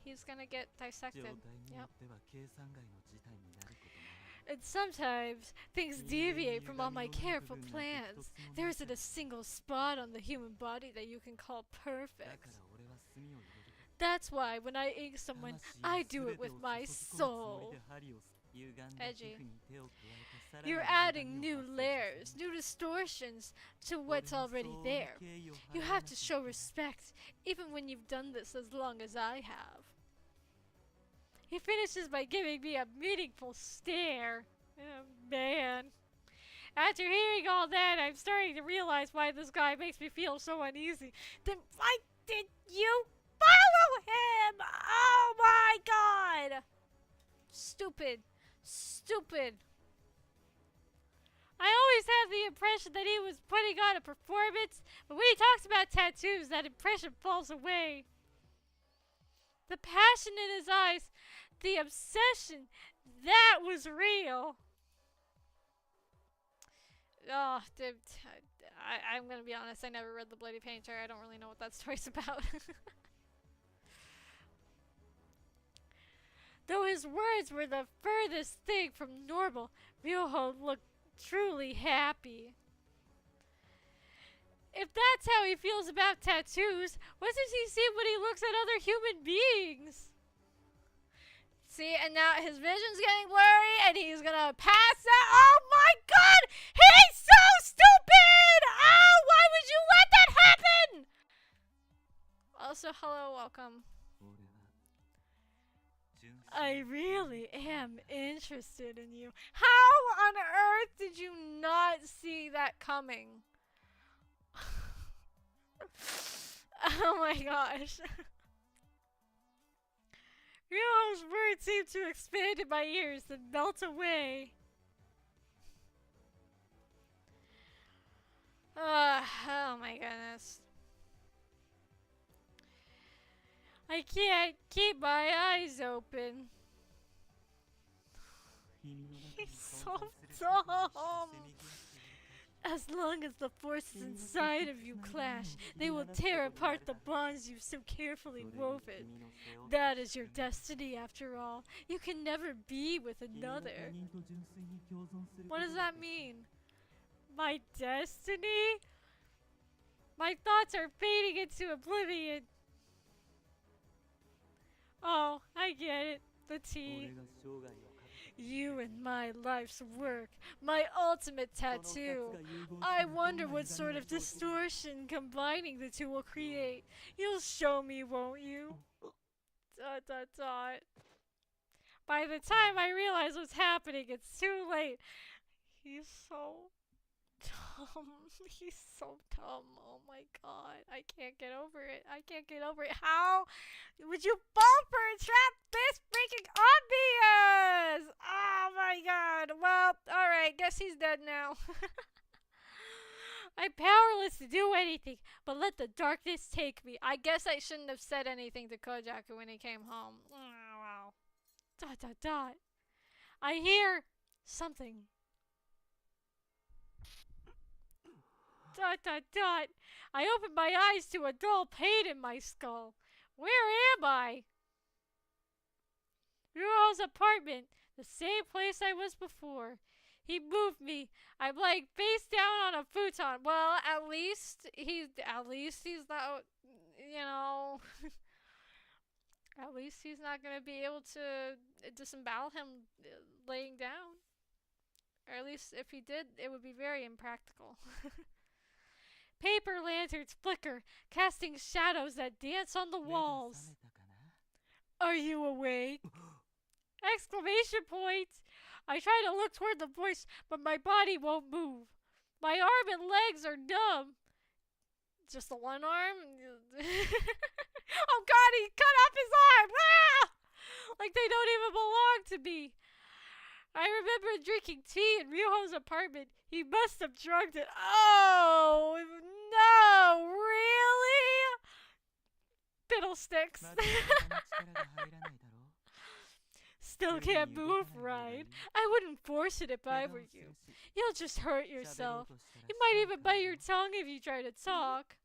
He's gonna get 状 dissected. 態によ Yep. っては計算外の事態になることもある And sometimes things deviate from all my careful plans. There isn't a single spot on the human body that you can call だ perfect. から俺は墨を入れる That's why when I ink someone, I do it with my soul. 針を歪んだ Edgy. 皮膚に手を加えてさらに You're 歪 adding みを new 発生させ layers, new distortions to what's already there. You have to show respect, even when you've done this as long as I have. He finishes by giving me a meaningful stare. Oh, man. After hearing all that, I'm starting to realize why this guy makes me feel so uneasy. Then why did you follow him? Oh my god! Stupid. Stupid. I always have the impression that he was putting on a performance, but when he talks about tattoos, that impression falls away. The passion in his eyes, the obsession, that was real. Oh, dude, I'm gonna be honest, I never read The Bloody Painter. I don't really know what that story's about. Though his words were the furthest thing from normal, Ryoho looked truly happy. If that's how he feels about tattoos, what does he see when he looks at other human beings? See, and now his vision's getting blurry, and he's gonna pass out. Oh my god! He's so stupid! Oh, why would you let that happen? Also, hello, welcome. 俺は純粋 I really am interested in you. How on earth did you not see that coming? Oh my gosh. Ryo's words seem to expand in my ears and melt away. Oh my goodness. I can't keep my eyes open. 君の中に He's 存 so 在することに dumb. せめぎ合っている As long as the forces inside of you clash, they will tear apart the bonds you've so carefully それに woven. 君の背負う That is your destiny, after all. You can never be with 君は another. 他人と純粋に共存する What こと does だ that と mean? My destiny? My thoughts are fading into oblivion. Oh, I get it. The 俺 T. が生涯をかけて You and my life's work. My ultimate その二 tattoo. つが融合して I どん wonder な what 歪 sort み of が生じる distortion combining the two will create. You'll show me, won't you? Dot dot dot. By the time I realize what's happening, it's too late. He's so dumb. He's so dumb. Oh my god. I can't get over it. I can't get over it. How would you fall for a trap this freaking obvious? Oh my god. Well, alright. Guess he's dead now. I'm powerless to do anything, but let the darkness take me. I guess I shouldn't have said anything to Kojaku when he came home. Oh, wow. Dot dot dot. I hear something. Dot dot dot. I open my eyes to a dull pain in my skull. Where am I? Ruo's apartment, the same place I was before. He moved me. I'm like face down on a futon. Well, at least he's not, you know, at least he's not gonna be able to disembowel him laying down. Or at least if he did, it would be very impractical. Paper lanterns flicker, casting shadows that dance on the 目が walls. 覚めたかな Are you awake? Exclamation point! I try to look toward the voice, but my body won't move. My arm and legs are numb. Just the one arm? Oh god, he cut off his arm! Ah! Like they don't even belong to me. I remember drinking tea in Ryuho's apartment. He must have drugged it. Oh, no, really? Fiddlesticks. まだ体の力が入らないだろう。 Still can't move right. I wouldn't force it if I were you. You'll just hurt 喋ろう yourself. としたら You might し even まうから bite your tongue if you try to talk.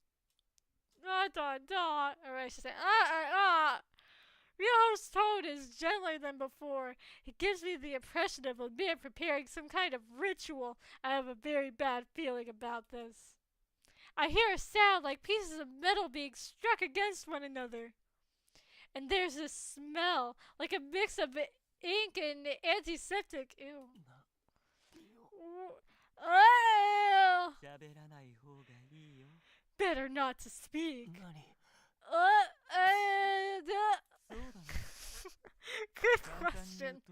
Dot dot dot. Or I should say, ah. Ryo's tone is gentler than before. It gives me the impression of a man preparing some kind of ritual. I have a very bad feeling about this. I hear a sound like pieces of metal being struck against one another. And there's a smell, like a mix of ink and antiseptic. Ew. Oh, 喋らない方がいいよ。 better not to speak. 何 Uh, そうだね。 Good 簡単に言 question. うと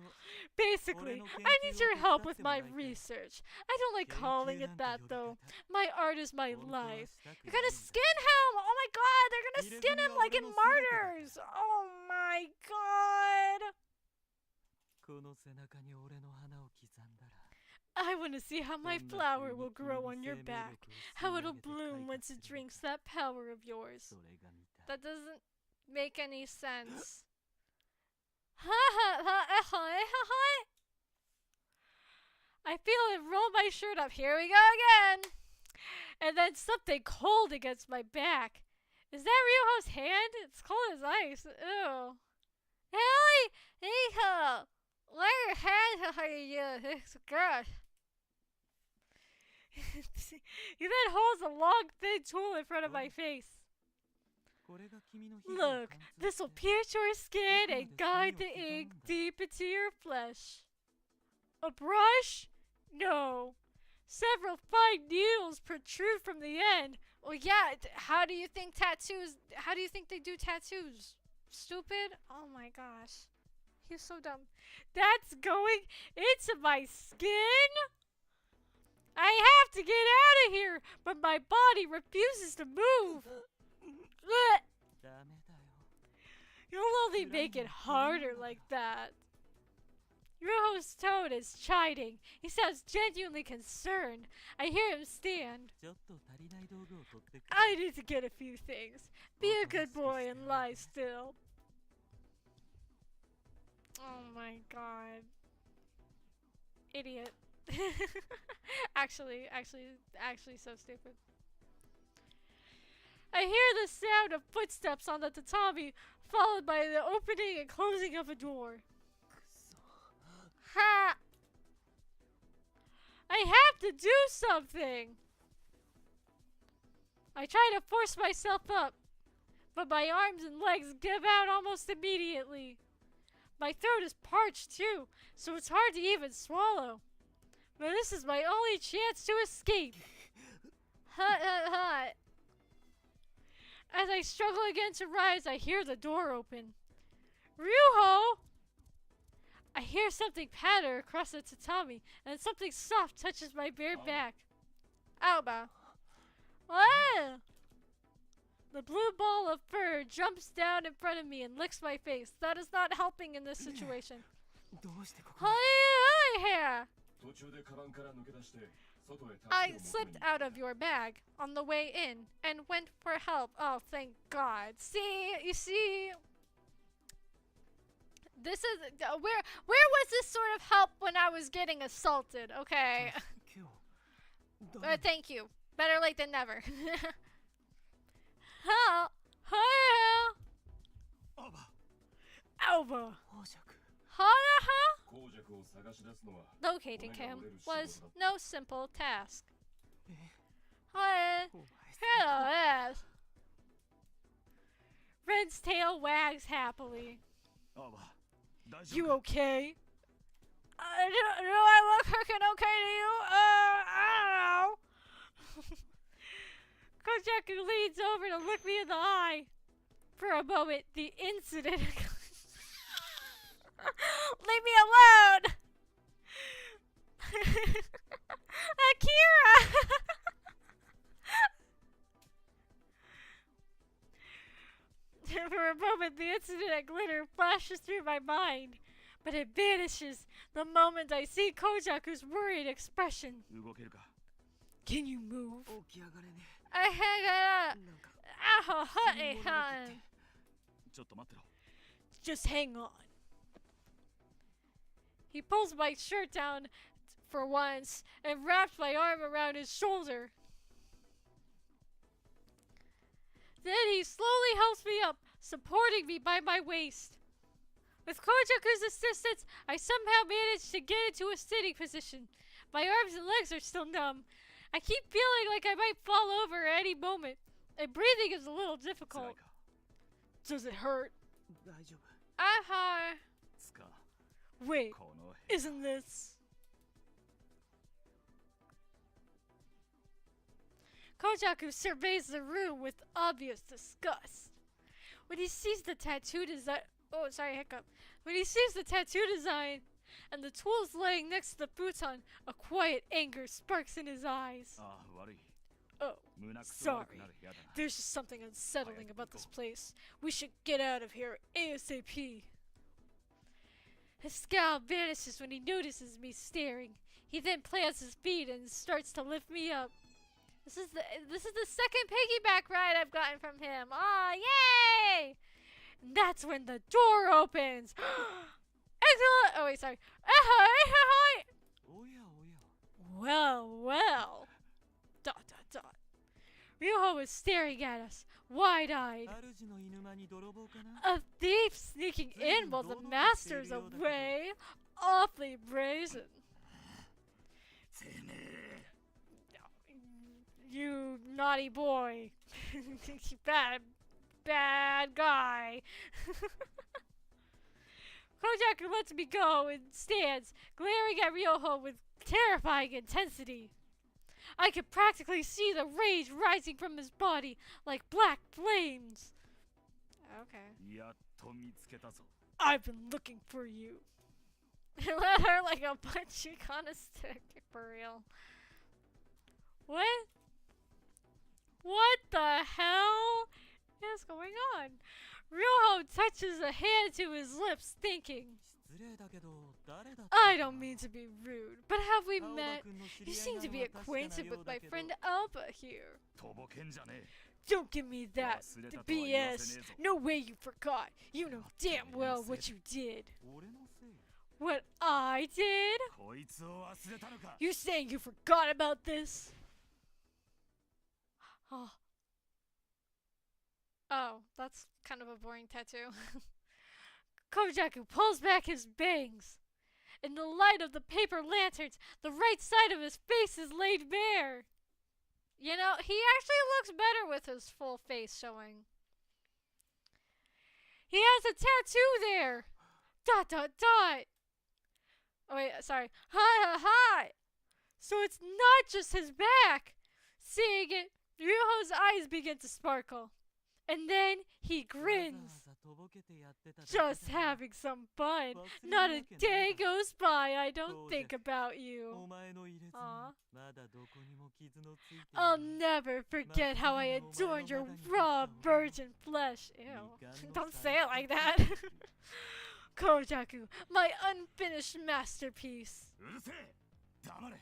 Basically, 俺の研 I need 究を your 手 help 伝っ with ても my らいたい。 research. I don't like 研 calling 究 it なん that て呼び though. 方 My art is my 本当は life. したく They're ない gonna んだ。 skin him! Oh my god, they're gonna 入れ skin 墨 him は like 俺 in の全てだ。 Martyrs! Oh my god! この背中に俺の花を刻んだら I want to see how ど my んな flower 風 will に君 grow に on your 生命 back. 力を How 吸い上 it'll げて bloom 開花 once す it るの drinks か。 that power of yours. それが見たい。 That doesn't make any sense. Ha ha ha ha ha ha. I feel it roll my shirt up. Here we go again. And then something cold against my back. Is that Ryuho's hand? It's cold as ice. Ew. Hey, hey, where your hand are you? It's good. He then holds a long, thin tool in front of my face. これが君の皮膚を Look, 貫通 this し will て pierce your skin and 奥まで guide the 墨を刻む ink んだ。 deep into your flesh. A brush? No. Several fine needles protrude from the end. Well, yeah, how do you think they do tattoos? Stupid? Oh my gosh. He's so dumb. That's going into my skin? I have to get out of here, but my body refuses to move. Ugh. ダメだよ。 You'll only make it harder like that. Ryuho's tone is chiding. He sounds genuinely concerned. I hear him stand. ちょっと足りない道具を取ってくる。 I need to get a few things. Be a good boy and lie still. Oh my god. Idiot. actually so stupid. I hear the sound of footsteps on the tatami, followed by the opening and closing of a door. くそ。 Ha! I have to do something! I try to force myself up, but my arms and legs give out almost immediately. My throat is parched too, so it's hard to even swallow. But this is my only chance to escape. Hut, hut, hut. As I struggle again to rise, I hear the door open. Ryuho! I hear something patter across the tatami, and something soft touches my bare back. Aoba. What? The blue ball of fur jumps down in front of me and licks my face. That is not helping in this situation. どうしてここに Hi, here. 途中でカバンから抜け出して外へ I 助けを求め slipped に out of your bag on the way in and went for help. Oh, thank God. See, you see, this is where was this sort of help when I was getting assaulted? Okay. 今日誰 Thank you. Better late than never. Help! Help! あば Alba. 宝石 Hanaha? 公爵を探し出すのは Locating him was no simple task. え Hi. お前さ Hello, yes. Red's tail wags happily. あば大丈 You 夫か okay? Do I look freaking okay to you? I don't know. Kojaku leans over to look me in the eye. For a moment, the incident. Leave me alone! Akira! flashes through my mind, but it vanishes the moment I see Kojaku's worried expression. 動けるか Can you move? 起き上がれね I hang なんか Ah, honey, 物が出て honey. ちょっと待ってろ Just hang on. He pulls my shirt down for once and wraps my arm around his shoulder. Then he slowly helps me up, supporting me by my waist. With Kojaku's assistance, I somehow manage to get into a sitting position. My arms and legs are still numb. I keep feeling like I might fall over at any moment, and breathing is a little 辛い difficult. か Does it hurt? 大丈夫 Uh-huh. つか Wait, この部屋 isn't this? Kojaku surveys the room with obvious disgust. When he sees the tattoo design, hiccup. When he sees the tattoo design and the tools laying next to the futon, a quiet anger sparks in his eyes. ああ悪い Oh, 胸くそ悪くなる部屋だな there's just something unsettling about this place. We should get out of here ASAP. His scowl vanishes when he notices me staring. He then plants his feet and starts to lift me up. This is the second piggyback ride I've gotten from him. Aw, yay! And that's when the door opens. Excellent! Oh wait, sorry. Ahoy! おやおや Well, well. ... Ryuho was staring at us, wide-eyed. 主の犬間に泥棒かな A thief sneaking in while the master's away? Awfully brazen. てめえ You naughty boy. Bad guy. Kojaku lets me go and stands, glaring at Ryoho with terrifying intensity. I could practically see the rage rising from his body like black flames. Okay. やっと見つけたぞ I've been looking for you. Let her like a punch you on a stick, for real. What? What the hell is going on? Ryoho touches a hand to his lips, thinking, 失礼だけど誰だった I don't mean to be rude, but have we 青葉 met? 君の知 You り合い seem な to の be は確かな acquainted よ with うだ my けど friend Alba here. とぼけんじゃねえ Don't give me that 忘れたとは言わ BS. せねえぞ No way you forgot. You know damn well what you did. 俺のせい What I did? こいつを忘れたのか You saying you forgot about this? Oh. Oh, that's kind of a boring tattoo. Kojaku pulls back his bangs. In the light of the paper lanterns, the right side of his face is laid bare. You know, he actually looks better with his full face showing. He has a tattoo there. ... Oh wait, sorry. Hi. So it's not just his back. Seeing it, Ryuho's eyes begin to sparkle. And then he わざわ grins. ざとぼけてやってただけ Just じゃない having some fun. 忘れる Not a わけない day goes by I don't そう think じゃ about お you. 前の入れ墨 Aw. まだどこにも傷のついてい I'll ない never forget how I adorned your raw virgin flesh. Ew. Don't say it like that. Kojaku, my unfinished masterpiece. うるせえ黙れ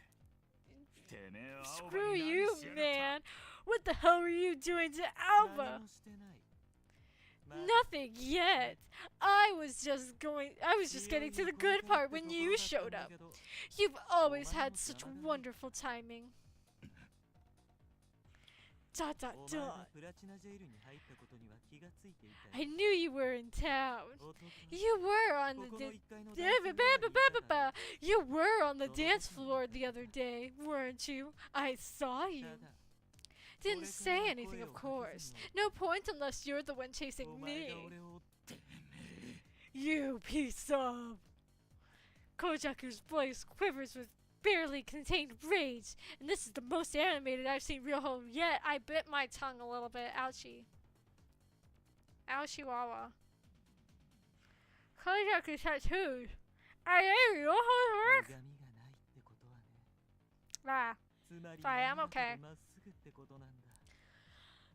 てめえは青葉 Screw に何 you, しやがった man. What the hell were you doing to 何 Alba? もしてないまだ Nothing yet. I was just getting to the good part when you showed up. You've always had such wonderful timing. お前がプラチナジェイルに入ったことには気がついていた I よ knew you were in town. おととい You were on こ the この da- 1階のダンスフロアにいただろ You were on the dance floor the other day, weren't you? I saw you. ただ Didn't say anything, of course. No point unless you're the one chasing お前 me. が俺を You piece of. Kojaku's voice quivers with barely contained rage, and this is the most animated I've seen Ryoho yet. I bit my tongue a little bit. Ouchie. Ouchie wawa. Kojaku tattooed. I ate Ryoho's work? 歪みがないってことはね Ah. つまり Sorry, I'm 真ん中 okay. でまっすぐってことなんだ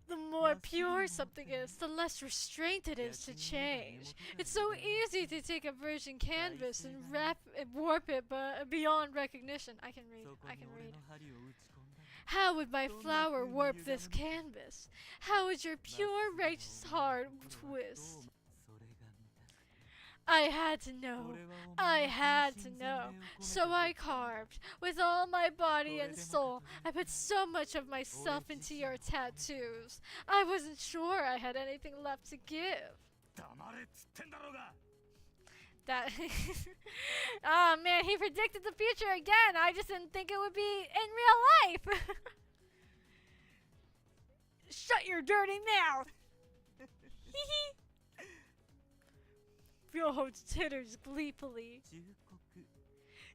The more pure something is, the less restraint it is to change. It's so easy to take a virgin canvas and warp it beyond recognition. I can read. How would my flower warp this canvas? How would your pure righteous heart twist? I had to know. I had to know. So I carved. With all my body and soul, I put so much of myself into your tattoos. I wasn't sure I had anything left to give. That oh man, he predicted the future again. I just didn't think it would be in real life. Shut your dirty mouth. Ryoho titters gleefully.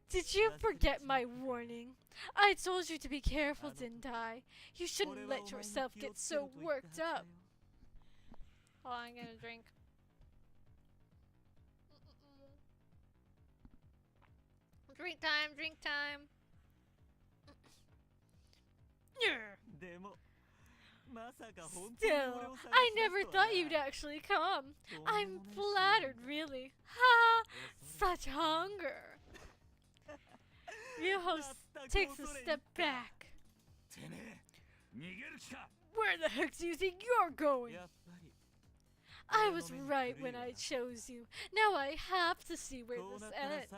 Did you forget my warning? I told you to be careful, didn't I? You shouldn't let yourself get so worked up. Oh, I'm gonna drink. Drink time, drink time. Still, I never thought you'd actually come. I'm flattered, really. Ha! Such hunger. Ryoho takes a step back. Where the heck do you think you're going? I was right when I chose you. Now I have to see where this ends.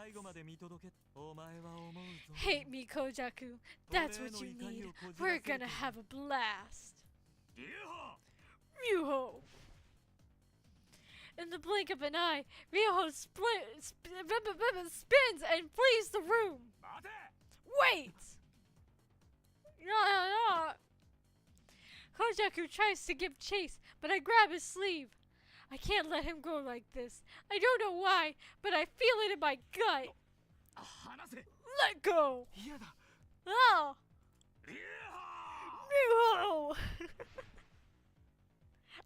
Hate me, Kojaku. That's what you need. We're gonna have a blast. Ryoho! In the blink of an eye, Ryoho spins and flees the room. Wait! Kojaku tries to give chase, but I grab his sleeve. I can't let him go like this. I don't know why, but I feel it in my gut. Let go! Oh! Ryoho!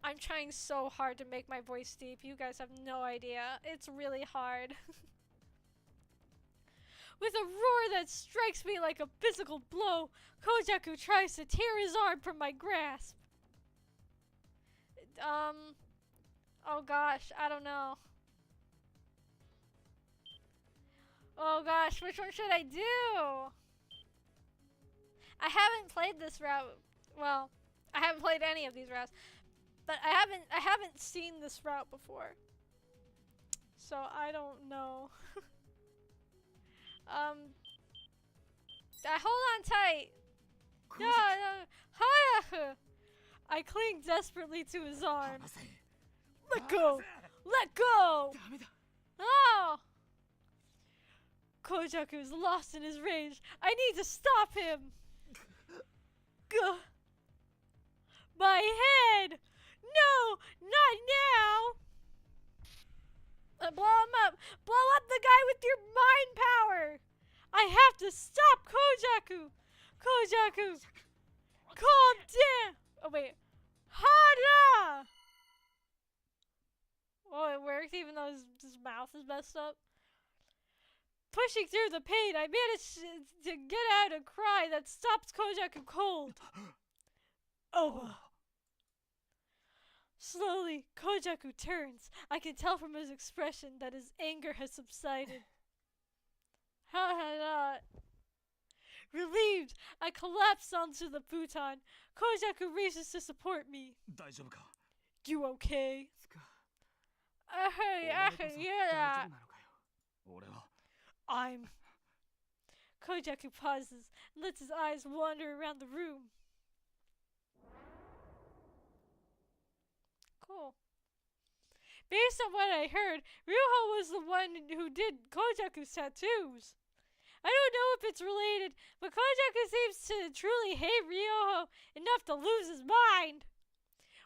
I'm trying so hard to make my voice deep. You guys have no idea. It's really hard. With a roar that strikes me like a physical blow, Kojaku tries to tear his arm from my grasp. Oh gosh, I don't know. Oh gosh, which one should I do? I haven't played this route. Well, I haven't played any of these routes, but I haven't seen this route before. So I don't know. Hold on tight. No. I cling desperately to his arm. Let go! Let go! Oh! Kojaku is lost in his rage. I need to stop him. Gah. My head! No! Not now! Blow him up! Blow up the guy with your mind power! I have to stop Kojaku! Kojaku! Calm down! Oh wait. Hara! Oh, it worked even though his mouth is messed up. Pushing through the pain, I managed to get out a cry that stops Kojaku cold. Oh. Slowly, Kojaku turns. I can tell from his expression that his anger has subsided. Relieved, I collapse onto the futon. Kojaku races to support me. You okay? Yeah. I'm... Kojaku pauses and lets his eyes wander around the room. Cool. Based on what I heard, Ryoho was the one who did Kojaku's tattoos. I don't know if it's related, but Kojaku seems to truly hate Ryoho enough to lose his mind.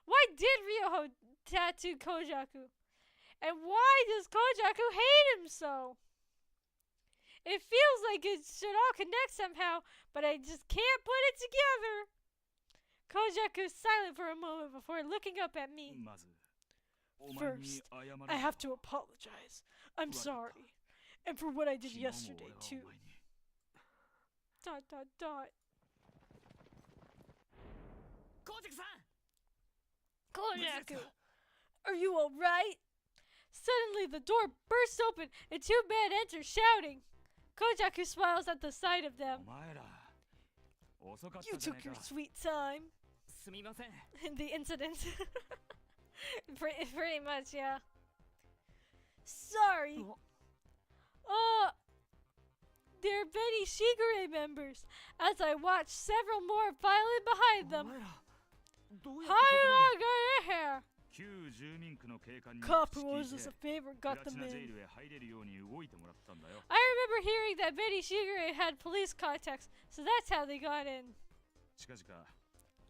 Why did Ryoho tattoo Kojaku? And why does Kojaku hate him so? It feels like it should all connect somehow, but I just can't put it together. Kojaku is silent for a moment before looking up at me. First, I have to apologize. I'm sorry. And for what I did yesterday, too. ... Kojaku, are you alright? Suddenly the door bursts open and two men enter shouting. Kojaku smiles at the sight of お them. 前ら遅かっ You たじゃね took え your か sweet time. すみません The incident. Pretty much, yeah. Sorry. They're Benny Shigure members. As I watch several more filing behind お them. 前らどうや How ってここ did I get here? まで旧住民区の警官に Cop 口 who 聞い owes us て a favor プ got ラ them チナジェイ in. ルへ入れるように動いてもらったんだよ I remember hearing that Benny Shigure had police contacts, so that's how they got in. 近々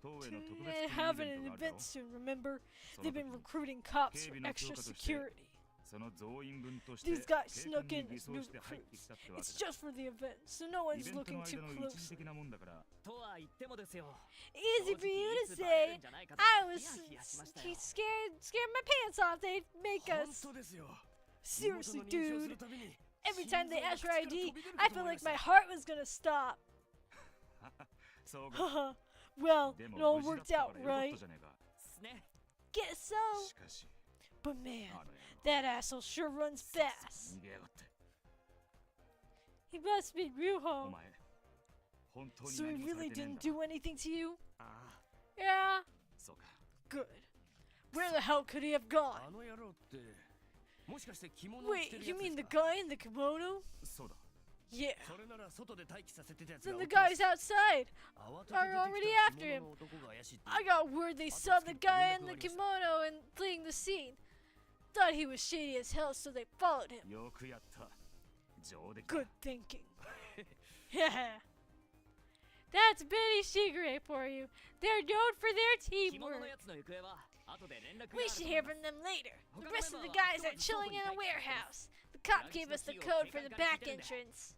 当へ They の特別記念 have イベ an ントがあるだろ event soon, remember? そ They've の時 been recruiting cops for 警備の extra 強化として security. その増員分として These guys 警 snuck 官 in に as 偽 new 装して入ってきたってわ recruits. け It's だ just for the event, so no イ one's ベント looking の too 間の一時 closely. 的なもんだからとは言ってもですよ Easy for you to 正直いつバレる say. んじゃないかと I was ヒヤヒヤしましたよ scared my pants off. They'd make 本 us. 当ですよ Seriously, 身元の認証す dude. るたびに Every time they 心 ask 臓 for が口から ID, 飛び出る I か felt と思いま like した my heart was gonna stop. そうか Haha. Well, で it も all 無事だっ worked たか out らよかっ right. たじゃねえかすね Guess so. しかし But man, あの野郎 that asshole sure runs fast. 逃げやがって He must be お Ryuho. 前本当に So he 何もさ really れてねえん didn't だ do anything to you? ああ Yeah. そうか Good. Where the hell could he have gone? あの野郎ってもしかして着物を着て Wait, る you やつ mean で the すか guy in the kimono? そうだ Yeah. それなら外で待機させてたやつ Then が the 追ってます guy's outside. 慌てて are 出 already てきた after 着 him. 物の男が怪しいって I got word they saw the guy in the kimono and fleeing the scene. Thought he was shady as hell, so they followed him. よくやった上出来 Good thinking. Yeah. That's Benny Shigure for you. They're known for their 着物の teamwork. やつの行方は後で連絡が We あると should 思い hear ます from them later. The Okay, rest of the remember, guys are I chilling in a told you to warehouse. The cop Guys, gave us the let's see code what for the they back got in there. entrance.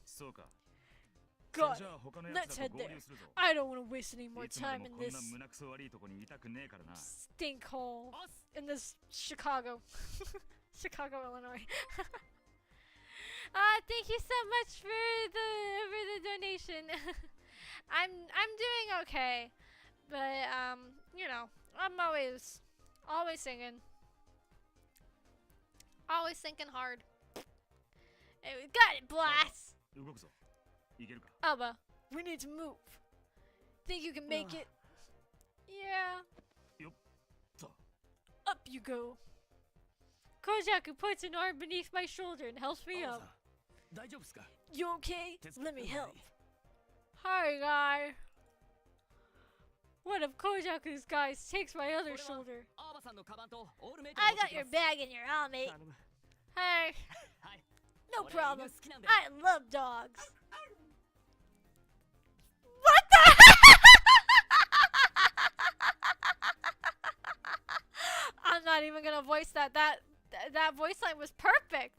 そうか Got じ it. ゃあ他のやつ Let's ら head と合 there. 流するぞ I don't want to waste any more いつまで time も in こん this な胸くそ悪いとこにいたくねえからな stink hole おっす in this Chicago. Chicago, Illinois. Thank you so much for the donation. I'm doing okay, but you know, I'm always singing, always thinking hard. Hey, we got it, blast. 動くぞいけるか Alba, we need to move. Think you can make it? Yeah. よっと Up you go. Kojaku puts an arm beneath my shoulder and helps me 青 up. さん大丈夫ですか You okay? 手伝 Let って me くださ help. い Hi, guy. One of Kojaku's guys takes my other これは shoulder. アーバさんのカバンとオールメイトを I 持って got き your ます bag and your arm, mate. 頼む Hi. はい No 俺 problem. 犬好きなんで I love dogs. What the? I'm not even gonna voice that. That voice line was perfect.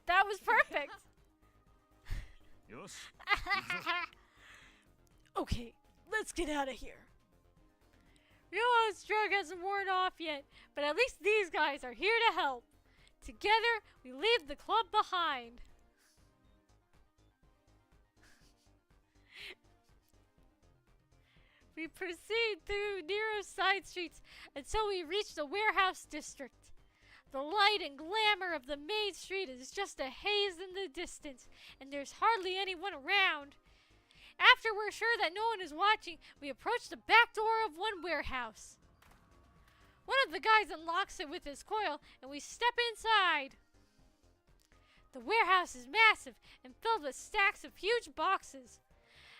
That was perfect. よし Okay, let's get out of here. Ryo's drug hasn't worn off yet, but at least these guys are here to help. Together, we leave the club behind. We proceed through narrow side streets until we reach the warehouse district. The light and glamour of the main street is just a haze in the distance, and there's hardly anyone around. After we're sure that no one is watching, we approach the back door of one warehouse. One of the guys unlocks it with his coil, and we step inside. The warehouse is massive and filled with stacks of huge boxes.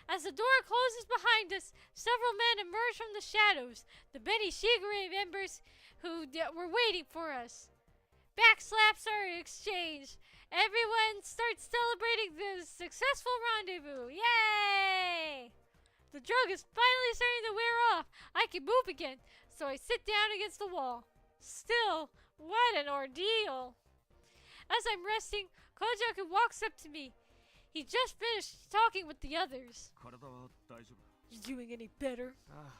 As the door closes behind us, several men emerge from the shadows, the Benny Shigure members who were waiting for us. Backslaps are exchanged. Everyone starts celebrating the successful rendezvous. Yay! The drug is finally starting to wear off. I can move again, so I sit down against the wall. Still, what an ordeal. As I'm resting, Kojaku walks up to me. He just finished talking with the others. 体は大丈夫 You doing any better? あ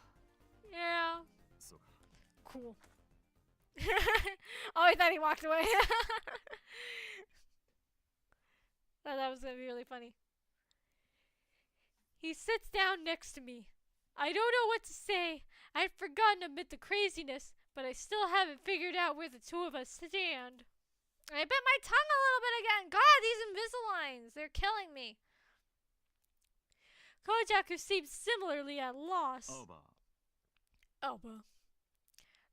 Yeah. そうか Cool. Oh, I thought he walked away. Thought that was gonna be really funny. He sits down next to me. I don't know what to say. I'd forgotten amid the craziness, but I still haven't figured out where the two of us stand. I bit my tongue a little bit again. God, these Invisaligns, they're killing me. Kojaku seems similarly at loss. Elbow.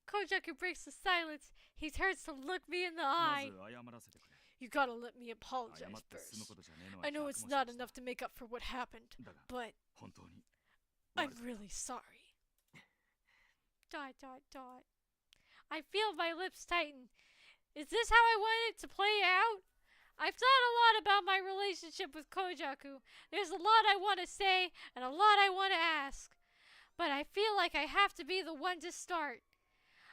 Kojaku breaks the silence. He turns to look me in the eye. You gotta let me apologize first. I know it's not enough to make up for what happened, but I'm really sorry. ... I feel my lips tighten. Is this how I want it to play out? I've thought a lot about my relationship with Kojaku. There's a lot I want to say and a lot I want to ask. But I feel like I have to be the one to start.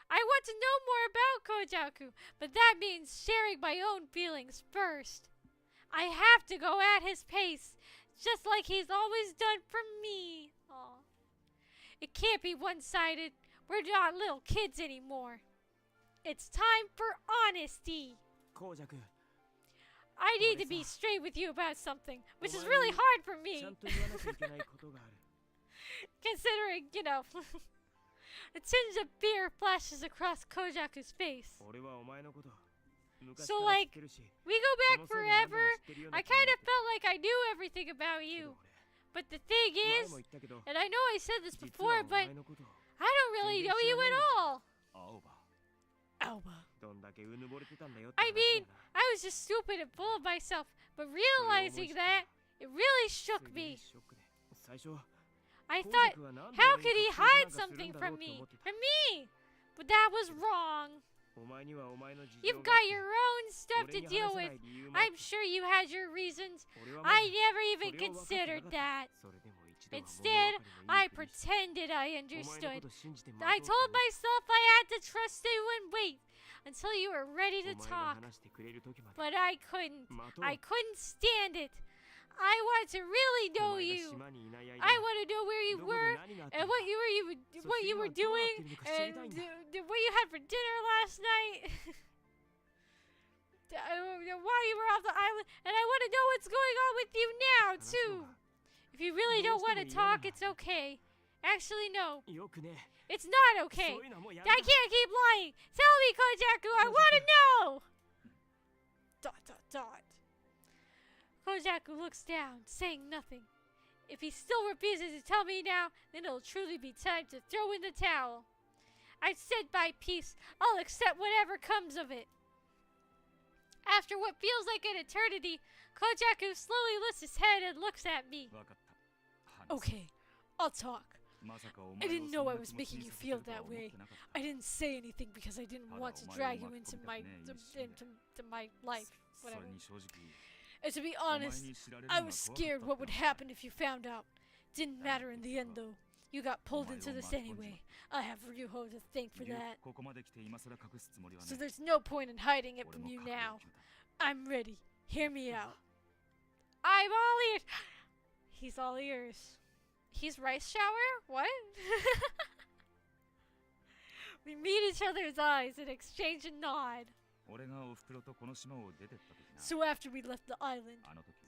I want to know more about Kojaku, but that means sharing my own feelings first. I have to go at his pace, just like he's always done for me. Aww. It can't be one-sided. We're not little kids anymore. It's time for honesty. I need to be straight with you about something, which is really hard for me. Considering, a tinge of fear flashes across Kojaku's face. So, like, we go back forever. I kind of felt like I knew everything about you. But the thing is, and I know I said this before, but I don't really know you at all. Alba. I mean, I was just stupid and full of myself, but realizing that, it really shook me. I thought, how could he hide something from me? From me! But that was wrong. You've got your own stuff to deal with. I'm sure you had your reasons. I never even considered that. Instead, I pretended I understood. I told myself I had to trust you and wait until you were ready to talk. But I couldn't. I couldn't stand it. I want to really know you. I want to know where you were and what you were doing and what you had for dinner last night. Why you were off the island, and I want to know what's going on with you now too. If you really don't want to talk, it's okay. Actually, no. It's not okay. I can't keep lying. Tell me, Kojaku, I want to know. ... Kojaku looks down, saying nothing. If he still refuses to tell me now, then it'll truly be time to throw in the towel. I've said my piece. I'll accept whatever comes of it. After what feels like an eternity, Kojaku slowly lifts his head and looks at me. Okay, I'll talk. I didn't know I was making you feel that way. I didn't say anything because I didn't want to drag you into my life. Whatever. And to be honest, I was scared what would happen if you found out. Didn't matter in the end, though. You got pulled into this anyway. I have Ryuho to thank for that. So there's no point in hiding it from you now. I'm ready. Hear me out. I'm all ears. He's all ears. He's rice shower? What? We meet each other's eyes and exchange a nod. So after we left the island,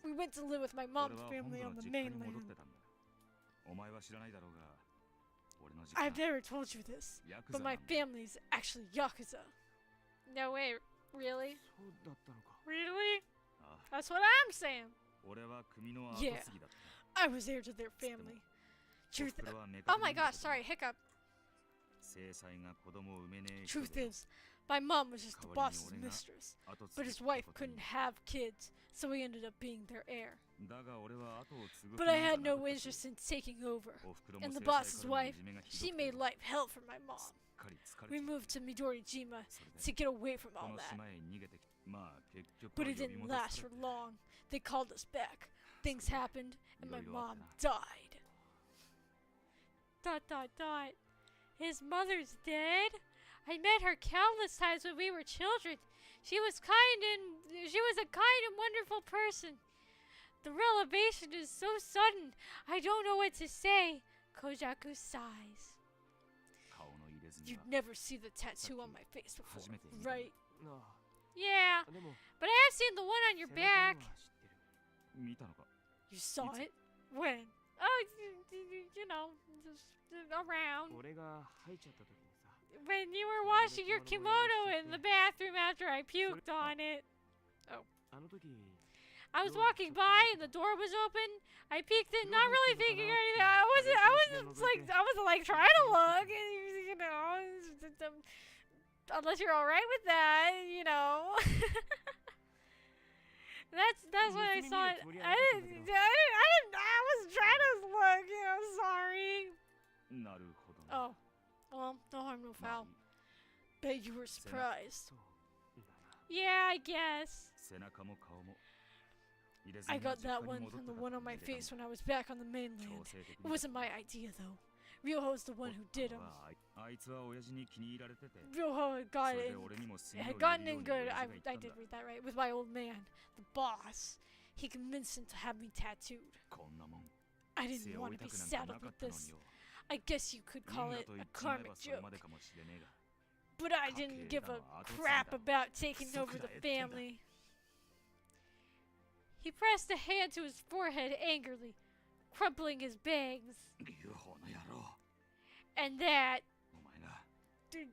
we went to live with my mom's family on the mainland. I've never told you this, but my family's actually Yakuza. No way, really? Really? That's what I'm saying. Yeah, I was heir to their family. Oh my gosh, sorry, hiccup. Truth is, my mom was just the boss's mistress, but his wife couldn't have kids, so he ended up being their heir. But I had no interest in taking over, and the boss's wife, she made life hell for my mom. We moved to Midorijima to get away from all that. But it didn't last for long. They called us back. Things happened, and my mom died. ... His mother's dead? I met her countless times when we were children. She was a kind and wonderful person. The revelation is so sudden. I don't know what to say. Kojaku sighs. You'd never see the tattoo on my face before, right? Yeah, but I have seen the one on your back. You saw it? When? Oh, just around. when you were washing your kimono in the bathroom after I puked on it. あの時 I was walking by and the door was open. I peeked in, not really thinking anything. I wasn't like trying to look, you know. Unless you're all right with that, you know. that's when I saw it. I wasn't trying to look, you know. Sorry. なるほど Oh, well, no harm, no foul. Bet you were surprised. そうだな Yeah, I guess. 背中も顔も入れず I に got 実 that 家に one 戻っ from た the か one ら on my 入れたん face だ when I was back on the 強 mainland. 制的 It に wasn't my idea though. Ryoho's the one who did him. あいつは親父に気に入られてて Ryoho had そ got れ in, で俺にも住み had を gotten 入れるよ in うに good. 親父 I が言ったん did だ read that right. With my old man, the boss. He convinced him to have me tattooed. こんなもん I 背 didn't 負 want い to た be くなんか saddled なかっ with たの this. によ I guess you could 因 call 果 it と言 a っちまえ karmic ばそれ joke. までかもしれねえが But I didn't give a crap about taking over the family. He pressed a hand to his forehead angrily, crumpling his bangs. 劉邦の野郎 And that お前が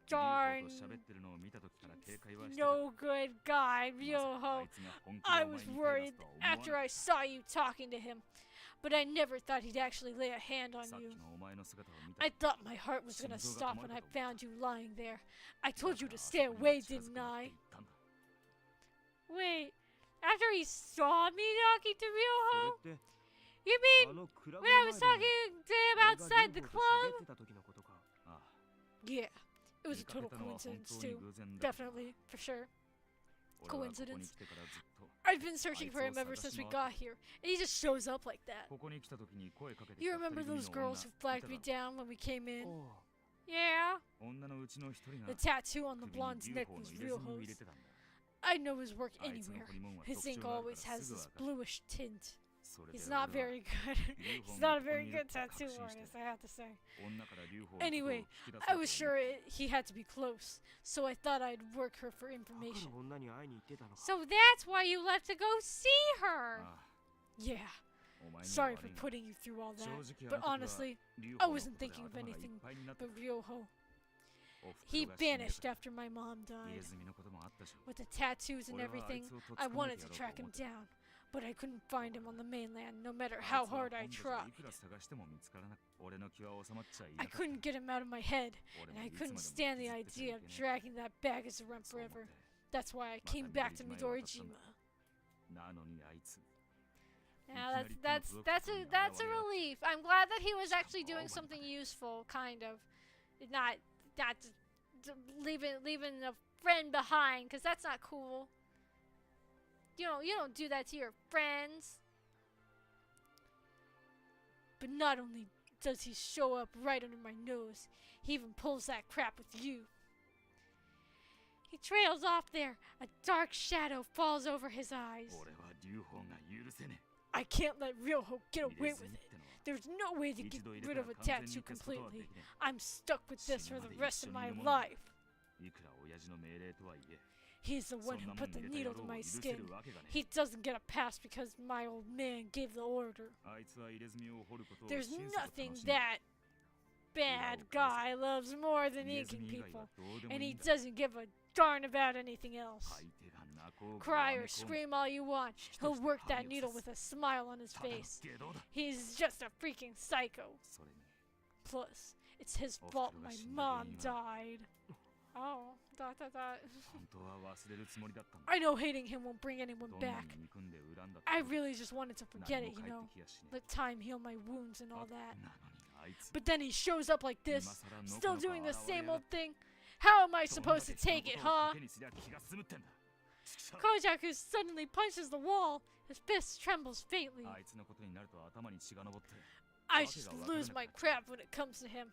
darn 劉邦と喋ってるのを見た時から警戒はしてた no good guy, まさかあ Ryoho. いつが本気で I お前 was に手出 worried すとは思わなか after I saw you talking to him, but I never thought he'd actually lay a hand っ on たさっ you. きのお前の姿を見た I thought my heart was gonna stop when I found you lying there. I told you to stay away, didn't I? Wait, after he saw me talking to Ryoho? それって You あ mean のクラブ when の I 前 was で talking to him 俺が outside the 劉邦 club? と喋ってた時のことか ああ Yeah, it was 見 a かけ total たのは本 coincidence 当に too. 偶然だ Definitely, for sure. 俺はここに coincidence. 来てからずっと I've been searching for him ever since we got here, and he just shows up like that. ここに来た時に声かけてき You た remember 二人組 those の girls who 女 flagged me down when we came in? おう Yeah. 女のうちの一人が The tattoo on the 首に blonde's 劉 neck 邦の was 入れ墨を入 Ryoho's. れてたんだ I know his work あいつの anywhere. 彫り物は His 特 ink 徴があるから always す has ぐ this わかる bluish tint. それで He's 俺は not very good. 劉邦 He's が not a ここ very にいる good と確 tattoo 信して artist, I have to say. 女から劉邦のことを Anyway, 聞き出そうと I 思 was っ sure he had to be close, so I thought I'd work her for 赤 information. の女に会いに行ってたのか So that's why you left to go see her. ああ Yeah, お前には sorry 悪 for いが putting you through all 正 that. 直 But あの時は honestly, 劉 I 邦の wasn't ことで thinking of 頭がいっ anything ぱいになって but Ryoho. おふく He ろが死んで vanished から after my mom 入れ died. 墨のこともあったし With the tattoos and 俺はあい everything, つをとっ I 捕まえ wanted て to やろう track と思 him ってた down, but I couldn't find him on the mainland no matter あい how つは hard I 本土じゃ tried. いくら探しても見つからなく俺の気は収まっちゃい I なかった couldn't get him out of my head, 俺 and も I いつまで couldn't も stand the 引きずってちゃ idea い of けね dragging that bag as a rump えそう思っ forever. て That's why I また came back to 緑島へ渡ったん Midorijima. だなのにあいつ Yeah, that's a relief. I'm glad that he was actually doing something useful, kind of, not leaving a friend behind, because that's not cool. You don't do that to your friends. But not only does he show up right under my nose, he even pulls that crap with you. He trails off there. A dark shadow falls over his eyes. 俺は劉邦が許せね I can't let Ryoho get え away 入れ with 墨っ it. てのは There's no way to 一 get 度入れ rid た of ら a 完全 tattoo に消すことはで completely. きね I'm stuck with this for the rest of my life. えいくら親父の命令とはいえ He's the そ one ん who なもん put 入 the れた needle 野 to 郎を my 許せ skin. るわけがね He doesn't get a pass because my old man gave the order. あいつは入れ墨を彫ることを There's 親切と nothing 楽しんでる that bad guy loves more than 入れ inking 墨以外 people. はどうでも And い he いんだ doesn't give a darn about anything else. 相手が泣こうが Cry わめ or こうが scream all you want. He'll work that needle with a smile on his ただの face. 下道だ He's just a freaking psycho. それに Plus, it's his Oh, fault fuck, my that's mom shit. died. Oh, dot dot dot. 本当は忘れるつもりだったんだ I know hating him won't bring anyone どんな back. に憎んで恨んだって I really just wanted to forget 何 it, も you 返 know. ってきやしね Let time heal my wounds and all え that. なのにあいつ But then he shows up like 今 this, 更の still このこ doing the 現れ same やがっ old thing. How am I てどんだ supposed け to 人の take こ it, とを huh? 賭けにすりゃ気が済むってんだちくしょう Kojaku suddenly punches the wall. His fist trembles faintly. あいつのことになると頭に血が上って I just lose my crap when it comes to him.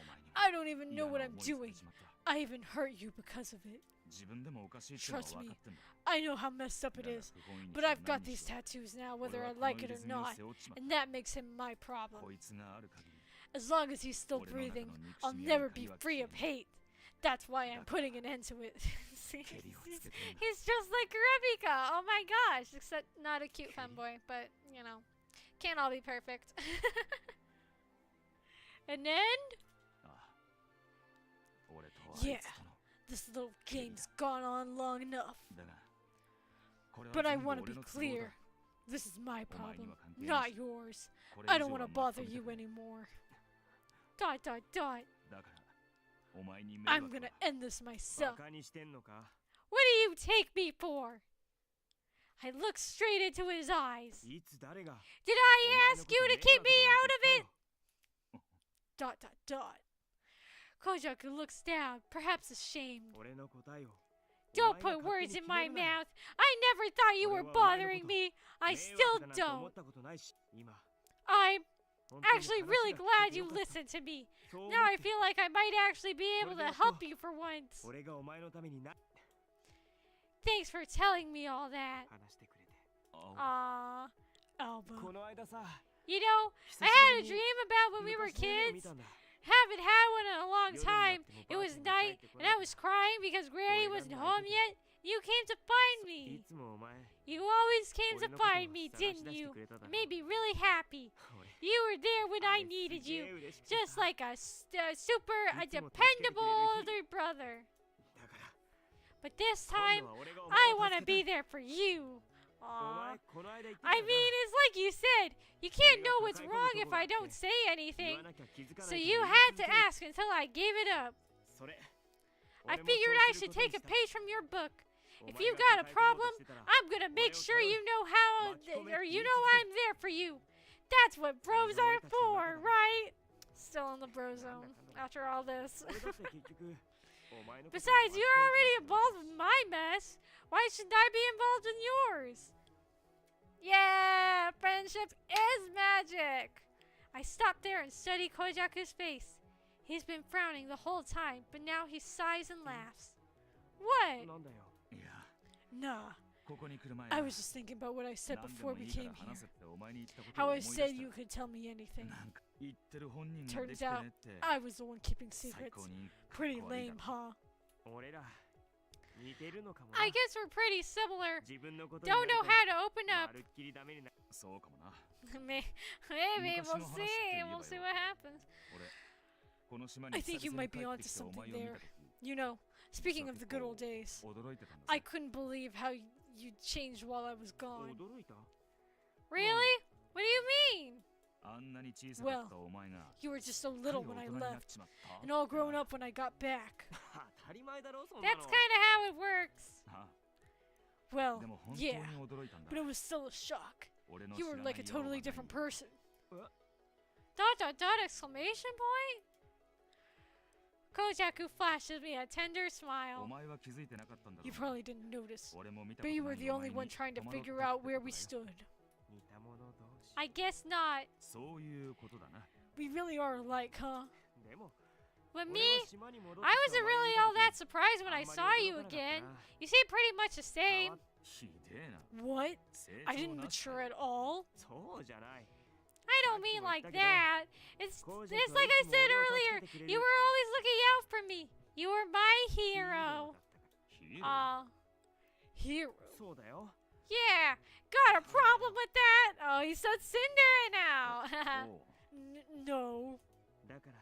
お前にも I don't even 嫌 know な what 思 I'm いさせ doing. てしまった I even hurt you because of it. 自分でもおかしいってのは Trust 分 me. かってんだ I know how messed up it だが is. 不本意に But しろ I've got 何に these しろ tattoos now, 俺 whether は I この like 入 it れ or 墨を not. 背負っちまっ And that makes him my た problem. こいつがある限り As long as he's still 俺の中 breathing, の憎 I'll しみや never 怒り be は free 消 of えない hate. That's why I'm putting an end to it. See, 蹴りをつ he's, けてんだ he's just like Rebecca. Oh my gosh. Except not a cute femboy, but you know, can't all be perfect. And then ああ俺とあい Yeah. つとの This little game's gone on long enough. だがこれは But I 全部 want to 俺 be の都合 clear. だ This is my お前に problem, は関係な not いし yours. これ以 I 上 don't は want to 巻き bother 込み you たくない anymore. Dot dot dot. だからお前に迷 I'm 惑 gonna は end this バ myself. カにしてんのか？ What do you take me for? I looked straight into his eyes. いつ誰が？ Did お I 前の ask こと you 迷 to keep 惑 me だなん out て of 言った it? Dot dot dot. Kojaku looks down, perhaps ashamed. よ。俺の答えを。 Don't お前 put が勝手 words に in 決 my めるなよ。 mouth. I never thought you were 俺はお前の bothering こと me. I 迷 still 惑だなんて思 don't. ったことないし、今。 I'm 本当に actually 話 really が聞け glad て you よかった listened to me. そう思 Now I って feel like I might actually be able to help you for once. 俺がお前のためにな Thanks for telling me all that. 話してくれて。あ Aw, Alba. この間さ、 You know, 久 I し had ぶ a り dream に about when we were 昔の夢を見 kids. たんだ。 Haven't had one in a long 夜になっ time. ても It ばあ was ちゃんが帰っ night, てこ and な I くて was crying because Granny 俺が wasn't 泣い home て yet. You came to find い me. つもお前、 You always came to 俺のことを find me, 探し didn't 出して you? くれただろ。 Made me really happy. 俺 You were there when あ I れ needed すげえ you. 嬉しくて Just さ like a super, a いつも助けてくれる dependable 日 older brother. だから But this 今 time, 度は俺がお I 前 want を to 助 be けたい there for you. お Aw. 前この間言ってた I よ mean, な it's like you said, you can't know what's wrong if I don't say 言 anything. わなきゃ気づかな So い you から had 言い to 続ける ask until I gave it up. それ I 俺も figured そう I する should ことに take a した page from your book. お If 前 you が got a 抱え込もうと problem, してたら I'm gonna make sure you know how, or you know I'm there for you. That's what bros are for, right? Still in the bro zone after all this. 俺だって結局お前のことに Besides, 巻き you're 込ん already でたわ involved けだし with my mess. Why shouldn't I be involved in yours? Yeah, friendship is magic. I stopped there and studied Kojaku's face. He's been frowning the whole time, but now he sighs and laughs. What? なんだよいや Nah, ここに来る前 I に was just thinking about what I said 何で before も we いいか came ら here. 話せってお前に言ったことを How 思 I い出し said た you could tell me anything. なんか言ってる本人がで Turns きて out ねって I was the one keeping 最 secrets. 高に Pretty かっこ悪いだ lame, ろ huh? 俺ら似てるのかもな I guess we're pretty similar. 自分のことに Don't なる know と how to open ま up. るっきりダメになそうかもな Maybe we'll 昔の話って see. 言えば We'll よ see what happens. 俺この島に I think you 久々 might に be 帰って onto きてお something 前を見 there. た時 You know, speaking of the good old days, 驚いてたんだ I ぜ couldn't believe how you changed while I was gone. 驚いた Really? What do you mean? あんなに小さかったお前が You were just so すっか little り when 大 I 人になっ left, ちまった and all grown up when I got back. 当たり前だろそんな That's の kind of how it works. あ Well, でも本当に yeah, 驚いたんだ but it was still a shock. 俺の You 知 were らな like い a ようはない totally different person. What? Dot dot dot exclamation point? Kojaku flashes me a tender お smile. 前は気づいてなかったんだろ You うな probably didn't notice, 俺も見た but こと you な were い the お only 前に one trying to 戸惑った figure って out こと where だ we よ stood. 似た者同士 I guess not. そういうことだな We really are alike, huh? でも But 俺 me, は島に戻って I きた wasn't お前を見 really た all 時 that surprised when あ I んまり saw you 驚かなかった again. な You seem pretty much the 変 same. わっひでえな What? 成 I 長 didn't なし mature at all. そうじゃない I don't mean like that. It's like I said earlier. You were always looking out for me. You were my ヒーロー hero. だったから ヒーロー Hero. そうだよ Yeah. Got a problem with that? Oh, he's so tsundere now. おう No. だから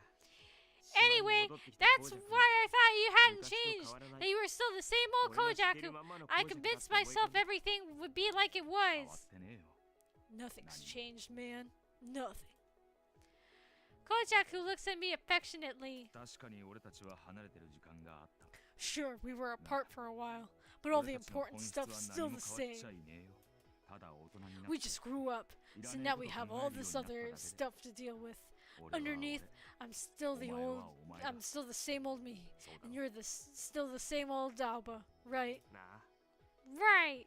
Anyway, 島に戻ってきた that's コージャク why I thought you hadn't 昔と changed. 変わらない That you were still the same old 俺が知ってる Kojaku. まんまの I コージャクだって convinced 覚え myself てる everything would be like it 変わっ was. てねえよ Nothing's Nani? changed, man. Nothing. Kojaku looks at me affectionately. 確かに俺たちは離れてる時間があった Sure, we were apart for a while, but all the 俺たちの important 本質 stuff's は still 何も the 変わっ same. ちゃいねえよただ大人になっ We て just grew up, いら so ねえ now こ we と have 考 all えるよ this うになった other だけで stuff to deal with. 俺は Underneath, 俺 I'm still the お前 old, はお前だ I'm still the same old me, そうだ and you're still the same old Dalba, right? なあ Right.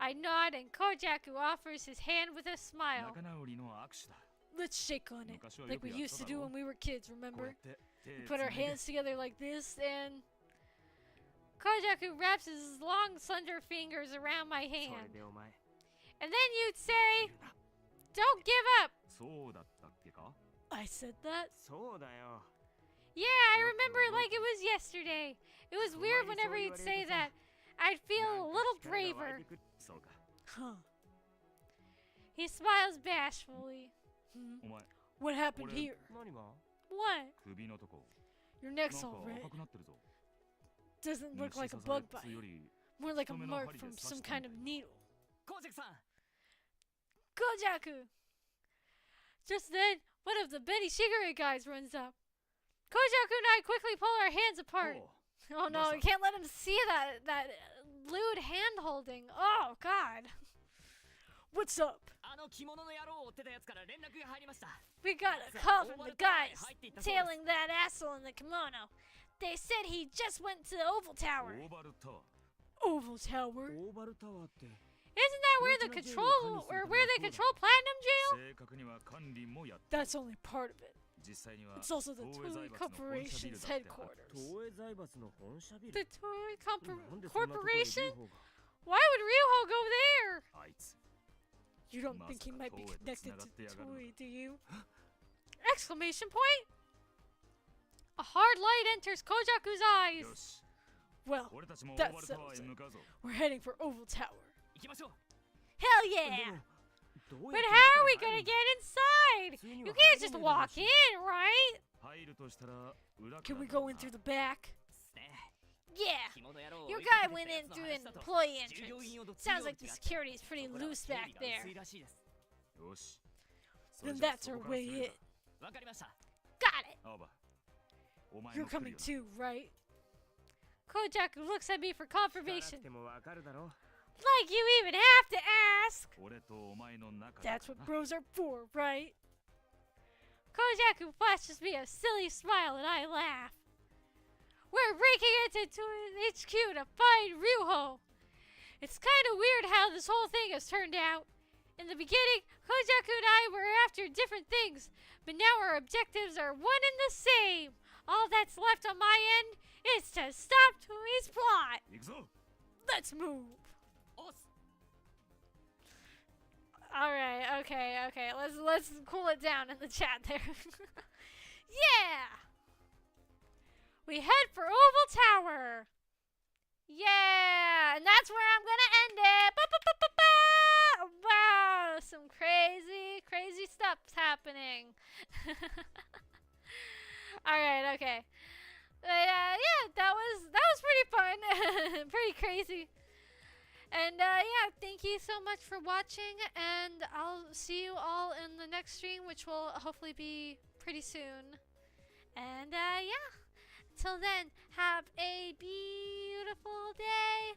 I nod and Kojaku offers his hand with a smile. 仲直りの握手だ Let's shake on it, 昔はよ like く we やっ used た to だ do ろ when we were kids, こう remember? やって手 We put our つないで hands together like this, and Kojaku wraps his long, slender fingers around my それ hand. でお前 And then you'd say, Don't give up. そうだったっけか I said that? そうだよ Yeah, I remember it like it was yesterday. It was weird whenever you'd say that. I'd feel a なんか little 力が湧い braver. てくるそうか Huh. He smiles bashfully. お前 What happened What here? 何が What? 首のとこ Your なん neck's か all red. 赤くなってるぞ。 Doesn't 虫 look 刺 like a され bug bite. より More like a 太めの mark 針で from 刺 some したん kind だ of よ。 needle. コウジェクさん Kojaku! Just then, one of the Betty Shigure guys runs up. Kojaku and I quickly pull our hands apart. おう Oh no, we can't let him see that lewd hand holding. Oh god. What's up? あの着物の野郎を追ってたやつから連絡が入りました We got a call from the guys tailing that asshole in the kimono. They said he just went to the Oval オ Tower. ーバルタワー。 Oval Tower? オーバルタワーって Isn't that where the control or where they control Platinum Jail? 正確には管理もやってる。 That's only part of it. 実際には It's also the 東映 Toei 財閥の本社ビル Corporation's だって。 headquarters. 東映財閥の本社ビル The Toei なんでそんなとこへ Corporation? 留保が Why would Ryuho go there? あいつ You don't think he might be connected to Toei, do you? Exclamation point! A hard light enters Kojaku's よ eyes. し Well, 俺たちもオ that ーバルタワー settles へ it. 向かうぞ。 We're heading for Oval Tower. 行きましょう Hell で yeah! もどう But やって how are we 中に gonna 入る get inside? 普通に You は can't 入れ just ねえだろう walk し in, right? 入るとしたら裏か Can ら we だろ go う in な。 through the back? ですね Yeah. 着物野郎を Your 追いか guy けて went たや in つの through 話 an だと employee 従業 entrance. 員をどつ Sounds よう like に the 違って security is pretty そこらは loose 警 back 備が there. 薄いらしいですよし。それ Then じゃあ that's そ our こから way 攻める in. か。わかりました Got it. 青葉、お前 You're も来る coming よな。 too, right? Kojaku looks at me for 聞かな confirmation. くてもわかるだろ Like you even have to ask. 俺とお前の仲だ That's か what らな。 bros are for, right? Kojaku flashes me a silly smile and I laugh. We're breaking into HQ to find Ryuho. It's kind of weird how this whole thing has turned out. In the beginning, Kojaku and I were after different things, but now our objectives are one and the same. All that's left on my end is to stop Toei's plot. 行くぞ。 Let's move. おっす All right, okay. Let's cool it down in the chat there. Yeah. We head for Oval Tower. Yeah, and that's where I'm gonna end it. Ba-ba-ba-ba-ba! Wow, some crazy stuff's happening. All right, okay. But yeah, that was pretty fun, pretty crazy. And yeah, thank you so much for watching, and I'll see you all in the next stream, which will hopefully be pretty soon. And yeah, till then, have a beautiful day.